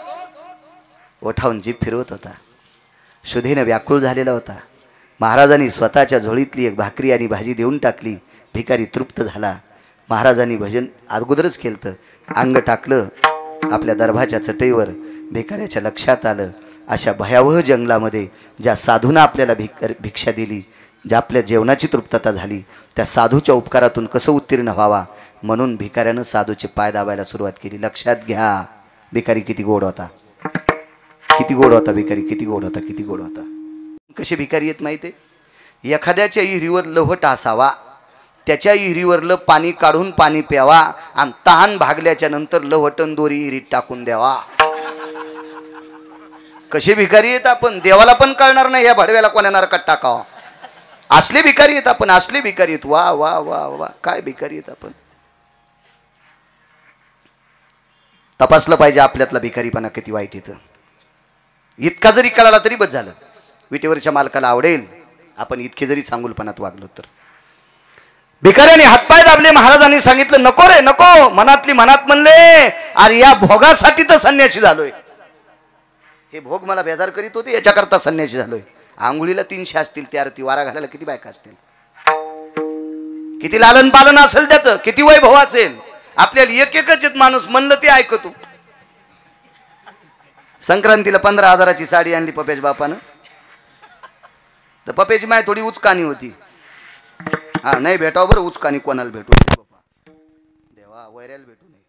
ओठावून जीभ फिरवत होता. शुद्धीनं व्याकुळ झालेला होता. महाराजांनी स्वतःच्या झोळीतली 1 भाकरी आणि भाजी देऊन टाकली. भिकारी तृप्त झाला. महाराजांनी भजन अगोदरच केलं. अंग टाकलं आपल्या दरबाच्या चटईवर. भिकाऱ्याच्या लक्षात आलं अशा भयावह जंगलामध्ये ज्या साधूनं आपल्याला भिक्षा दिली, ज्या आपल्या जेवणाची तृप्तता झाली, त्या साधूच्या उपकारातून कसं उत्तीर्ण व्हावा म्हणून भिकाऱ्यानं साधूचे पाय दाबायला सुरुवात केली. लक्षात घ्या, भिकारी किती गोड होता, किती गोड होता भिकारी, किती गोड होता, किती गोड होता. कसे भिकारी आहेत माहिती आहे? एखाद्याच्या विहिरीवर लव्हट असावा, त्याच्या विहिरीवरलं पाणी काढून पाणी प्यावा आणि तहान भागल्याच्या नंतर लव्हटन दोरी विहिरीत टाकून द्यावा. कसे भिकारी आहेत आपण, देवाला पण कळणार नाही या भडव्याला कोण्या नरकात टाकावा. असले भिकारी आहेत आपण, असले भिकारी आहेत. वा वा वा वा, काय भिकारी आहेत आपण. तपासलं पाहिजे आपल्यातला भिकारीपणा किती वाईट येतं. इतका जरी कळाला तरी बस झालं. विटेवरच्या मालकाला आवडेल आपण इतके जरी चांगुलपणात वागलो तर. भिकाऱ्याने हातपाय दाबले, महाराजांनी सांगितलं नको रे नको. मनातली मनात म्हणले अरे या भोगासाठी तर संन्यासी झालोय, हे भोग मला बेजार करीत होते याच्याकरता संन्यासी झालोय. आंघोळीला 300 असतील, त्या आरती वारा घालायला किती बायका असतील, किती लालन पालन असेल त्याचं, किती वैभव असेल. आपल्याला एक एकच माणूस म्हणलं ते ऐकतो. संक्रांतीला 15,000ची साडी आणली पप्याच्या बापानं, तर पप्याची माय थोडी उचकानी होती. हा नाही भेटावं बरं, उचकानी कोणाला भेटू बापा, देवा वैऱ्याला भेटू नये.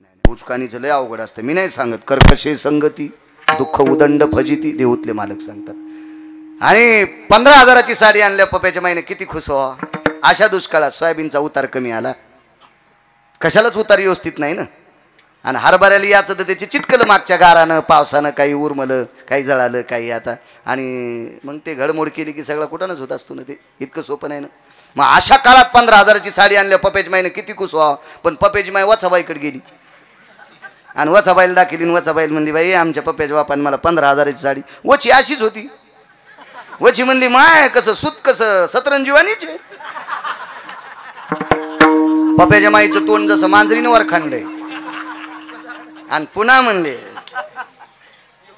नाही उचकानीचं लय अवघड असतं. मी नाही सांगत, कर्कशे संगती दुःख उदंड फजिती, देऊतले मालक सांगतात. आणि 15,000ची साडी आणल्या पप्याच्या माईने, किती खुश व्हा. अशा दुष्काळात सोयाबीनचा उतार कमी आला, कशालाच उतार व्यवस्थित नाही ना. आणि हरभऱ्याला याचं तर त्याची चिटकलं मागच्या गारानं पावसानं, काही उरमलं काही जळालं काही आता. आणि मग ते घडमोड केली की सगळं कुठंच होत असतो ना, ते इतकं सोपं नाही ना. मग अशा काळात 15,000ची साडी आणल्या पप्याची माईने, किती खुश व्हावं. पण पप्याची माई वचाबाईकडे गेली आणि वचाबाईला दाखिली. वचाबाईल म्हणली बाई आमच्या पप्याच्या बापाने मला 15,000ची साडी. वची अशीच होती. वची म्हणली माय कसं सुत कसं सतरंजीवानीच आहे. पप्याच्या माईचं तोंड जसं मांजरीनं वर खांडलंय. आणि पुन्हा म्हणले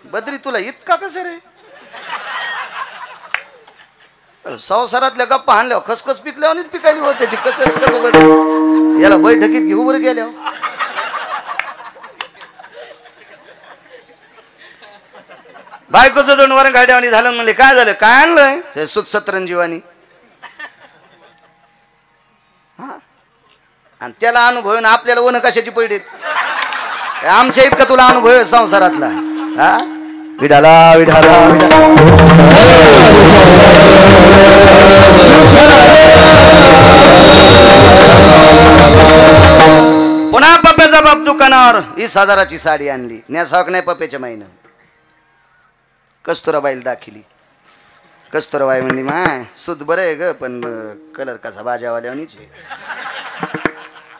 बद्री तुला इतका कसं रे. संसारातल्या गप्पा हाणल्यावर खसखस पिकल्यावर पिकायली होत त्याची. कसं रे कसं बद्री, याला बैठकीत घेऊ बरं गेल्या. बायकोचं दोन वर गाड्यावानी झालं. म्हणले काय झालं, काय आणलंय. ते सुत सतरंजीवानी. हा आणि त्याला अनुभव आहे ना, आपल्याला वन कशाची पडीत. आमच्या इतका तुला अनुभव आहे संसारातला. हा विढाला विढाला विढाला. पुन्हा पप्याचा बाप दुकानावर 20,000ची साडी आणली. न्यासावक नाही पप्याच्या माईनं. कस्तुराबाईला दाखिली. कस्तुराबाई म्हणली माय सुद बरं आहे ग, पण कलर कसा बाजावाल्यावानीच आहे.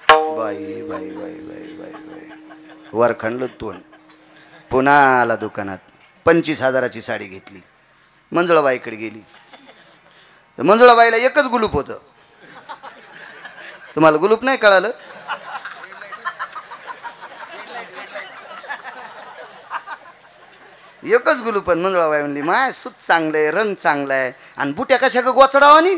बाई बाई बाई बाई बाई बाई वर खणलं तोंड. पुन्हा आला दुकानात. 25,000ची साडी घेतली. मंजुळाबाईकडे गेली. तर मंजुळाबाईला एकच गुलूप होतं. तुम्हाला गुलूप नाही कळालं. एकच गुलूप. मंजुळाबाई म्हणली माय सूत चांगलंय, रंग चांगलाय, आणि बुट्या कशा ग गोचडावानी.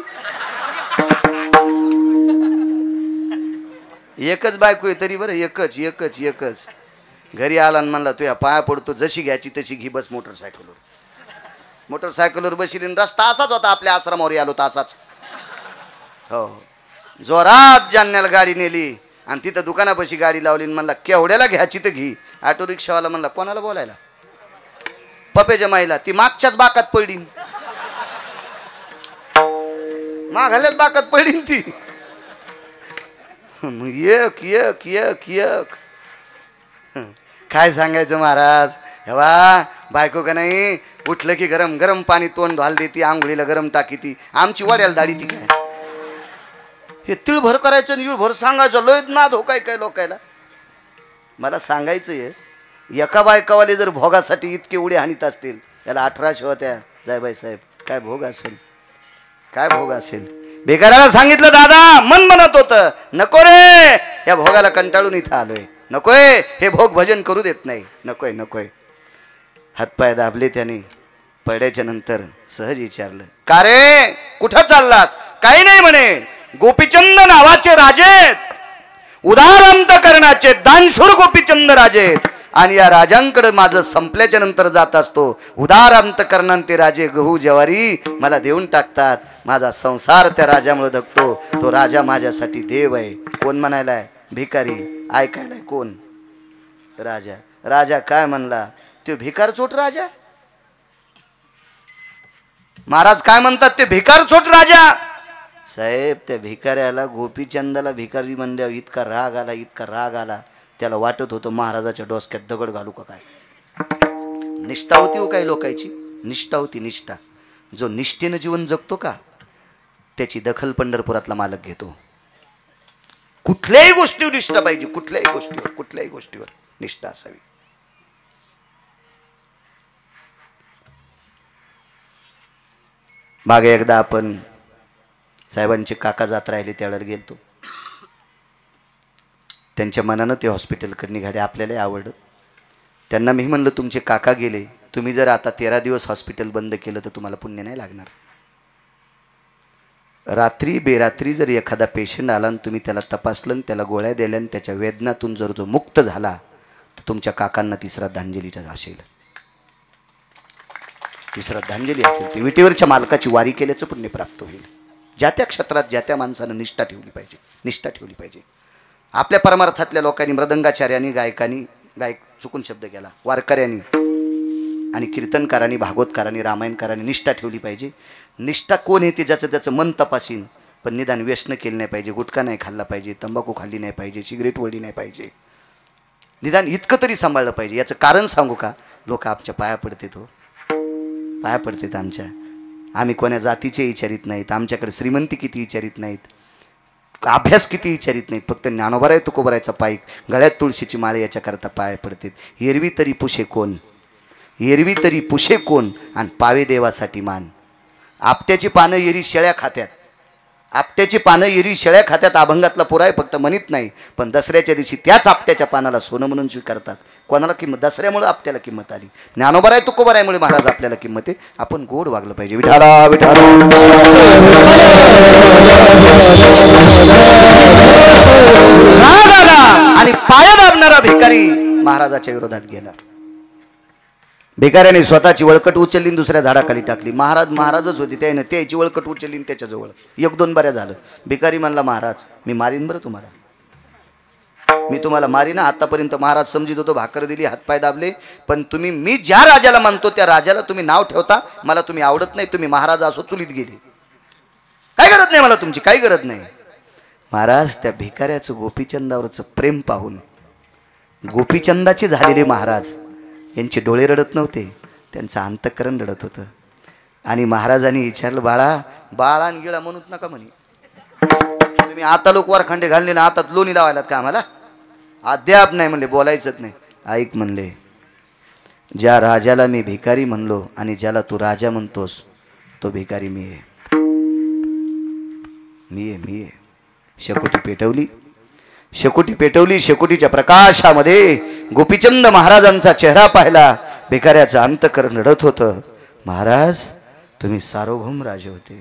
एकच बायको आहे तरी बरं, एकच एकच एकच. घरी आला आणि म्हणला तुया पाया पडतो, जशी घ्यायची तशी घी, बस मोटरसायकलवर. मोटरसायकलवर बसली. रस्ता असाच होता आपल्या आश्रमावर आलो तर असाच. हो जोरात जालन्याला गाडी नेली आणि तिथं दुकानापाशी गाडी लावली. म्हणला केवढ्याला घ्यायची तर घी. ऑटो रिक्षावाला म्हणला कोणाला बोलायला. पप्याच्या माईला. ती मागच्याच बाकात पडली, माघाल्याच बाकात पडली ती. एक एक एक एक. काय सांगायचं महाराज. हेवा बायको का नाही उठलं की गरम गरम पाणी तोंड धुवायला देती, आंघोळीला गरम टाकी ती. आमची वाड्याला दाढी ती काय हे तिळभर करायचं आणि इळभर सांगायचं. लोयत नाद हो काय काय लोकायला. मला सांगायचं आहे एका बायकावाले जर भोगासाठी इतके उडे हानीत असतील, याला 1800 होत्या जायबाई साहेब. काय भोग असेल, काय भोग असेल. भिकाऱ्याला सांगितलं दादा, मन म्हणत होतं नको रे या भोगाला कंटाळून इथं आलोय, नकोय हे भोग भजन करू देत नाही, नकोय नकोय. हातपाय दाबले त्याने. पड्याच्या नंतर सहज विचारलं का रे कुठं चाललास. काही नाही म्हणे. गोपीचंद नावाचे राजे, उदार अंतकरणाचे दानशूर गोपीचंद राजे, आणि या राजांकडे माझं संपल्याच्या नंतर जात असतो. उदार अंतकरणाने ते राजे गहू ज्वारी मला देऊन टाकतात. माझा संसार त्या राजामुळे धकतो. तो राजा माझ्यासाठी देव आहे. कोण म्हणायलाय भिकारी, ऐकायलाय कोण. राजा राजा काय म्हणला, तो भिकार चोट राजा. महाराज काय म्हणतात, ते भिकार चोट राजा. साहेब त्या भिकाऱ्याला गोपीचंदाला भिकारी म्हणल्यावर इतका राग आला, इतका राग आला, त्याला वाटत होतं महाराजाच्या डोसक्यात दगड घालू का काय. निष्ठा होती हो काही लोकांची, निष्ठा होती, निष्ठा. जो निष्ठेनं जीवन जगतो का त्याची दखल पंढरपुरातला मालक घेतो. कुठल्याही गोष्टीवर निष्ठा पाहिजे, कुठल्याही गोष्टीवर निष्ठा असावी. मागे एकदा आपण साहेबांचे काका जात राहिले त्यावेळेला गेलतो. त्यांच्या मनानं ते हॉस्पिटलकडे निघाले, आपल्यालाही आवडलं. त्यांना मी म्हणलं तुमचे काका गेले, तुम्ही जर आता 13 दिवस हॉस्पिटल बंद केलं तर तुम्हाला पुण्य नाही लागणार. रात्री बेरात्री जर एखादा पेशंट आला आणि तुम्ही त्याला तपासलं आणि त्याला गोळ्या दिल्या आणि त्याच्या वेदनातून जर तो मुक्त झाला तर तुमच्या काकांना ती श्रद्धांजली असेल, ती श्रद्धांजली असेल. ती विटेवरच्या मालकाची वारी केल्याचं पुण्य प्राप्त होईल. ज्या त्या क्षेत्रात ज्या त्या माणसानं निष्ठा ठेवली पाहिजे, निष्ठा ठेवली पाहिजे. आपल्या परमार्थातल्या लोकांनी, मृदंगाचार्यांनी, गायकांनी, गायक चुकून शब्द केला, वारकऱ्यांनी आणि कीर्तनकारांनी, भागवतकारांनी, रामायणकारांनी निष्ठा ठेवली पाहिजे. निष्ठा कोण येते, ज्याचं त्याचं मन तपासीन, पण निदान व्यसन केलं नाही पाहिजे, गुटखा नाही खाल्ला पाहिजे, तंबाखू खाल्ली नाही पाहिजे, सिगरेट वळली नाही पाहिजे, निदान इतकं तरी सांभाळलं पाहिजे. याचं कारण सांगू का, लोक आमच्या पाया पडतात हो, पाया पडतात आमच्या. आम्ही कोण्या जातीचे विचारित नाहीत, आमच्याकडे श्रीमंती किती विचारित नाहीत, अभ्यास किती विचारित नाहीत, फक्त ज्ञानोबराय तुकोबरायचा पाईक, गळ्यात तुळशीची माळे याच्याकरता पाया पडतात. एरवी तरी पुशे कोण, एरवी तरी पुशे कोण, आणि पावे देवासाठी मान. आपट्याची पानं एरी शेळ्या खात्यात, आपट्याची पानं एरी शेळ्या खात्यात. अभंगातला पुराय फक्त म्हणत नाही, पण दसऱ्याच्या दिवशी त्याच आपट्याच्या पानाला सोनं म्हणून स्वीकारतात. कोणाला किंमत, दसऱ्यामुळे आपल्याला किंमत आली, ज्ञानोबराय तुकोबरायमुळे महाराज आपल्याला किंमत आहे. आपण गोड वागलं पाहिजे. विठाला विठाला राग आला आणि पाया दाबणारा भिकारी महाराजाच्या विरोधात गेला. भिकाऱ्याने स्वतःची वळकट उचलली, दुसऱ्या झाडाखाली टाकली. महाराजच होती, त्याने त्याची वळकट उचलली त्याच्याजवळ. 1-2 बऱ्या झालं. भिकारी म्हणला, महाराज मी मारीन बरं तुम्हाला, मी तुम्हाला मारीन. आतापर्यंत महाराज समजित होतो, भाकर दिली, हातपाय दाबले, पण तुम्ही, मी ज्या राजाला मानतो त्या राजाला तुम्ही नाव ठेवता, मला तुम्ही आवडत नाही. तुम्ही महाराज असो चुलीत गेले, काय गरज नाही मला तुमची, काही गरज नाही. महाराज त्या भिकाऱ्याचं गोपीचंदावरचं प्रेम पाहून, गोपीचंदाचे झालेले महाराज यांचे डोळे रडत नव्हते, त्यांचं अंतःकरण रडत होतं. आणि महाराजांनी विचारलं, बाळा आणि गिळा म्हणूच नका म्हणे, तुम्ही आता लोक वारखंडे घालले ना, आता लोणी लावायलात का आम्हाला, अद्याप नाही म्हणले, बोलायचंच नाही. ऐक म्हणले, ज्या राजाला मी भिकारी म्हणलो आणि ज्याला तू राजा म्हणतोस तो भिकारी मी आहे, मी आहे. शेकोटी पेटवली, शेकोटी पेटवली. शेकोटीच्या प्रकाशामध्ये गोपीचंद महाराजांचा चेहरा पाहिला. भिकाऱ्याचं अंतःकरण रडत होतं. महाराज तुम्ही सार्वभौम राजे होते,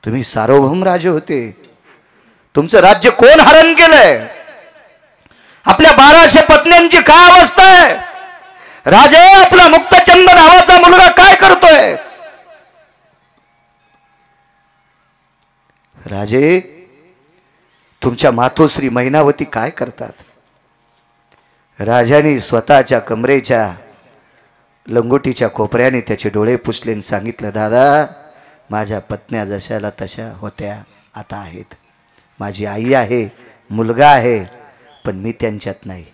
तुम्ही सार्वभौम राजे होते. तुमचं राज्य कोण हरण केलंय? आपल्या 1200 पत्न्यांची काय अवस्था आहे? राजे आपला मुक्तचंद नावाचा मुलगा काय करतोय? राजे तुमच्या मातोश्री मैनावती काय करतात? राजाने स्वतःच्या कमरेच्या लंगोटीच्या कोपऱ्याने त्याचे डोळे पुसले आणि सांगितलं, दादा माझ्या पत्न्या जशाला तशा होत्या आता आहेत. माझी आई आहे, मुलगा आहे, पण मी त्यांच्यात नाही.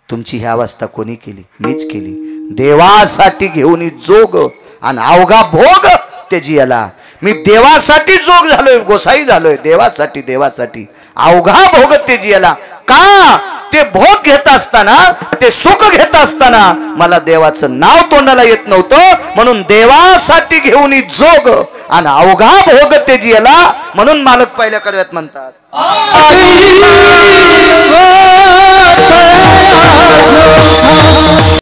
तुमची ही अवस्था कोणी केली? मीच केली. देवासाठी घेऊन जोग आणि अवघा भोग त्याची याला. मी देवासाठी जोग झालोय, गोसाई झालोय, देवासाठी अवघा भोग त्याची याला. का? ते भोग घेत असताना, ते सुख घेत असताना मला देवाचं नाव तोंडाला येत नव्हतं, म्हणून देवासाठी घेऊन जोग आणि अवघा भोग त्याची याला. म्हणून मालक पहिल्या कडव्यात म्हणतात,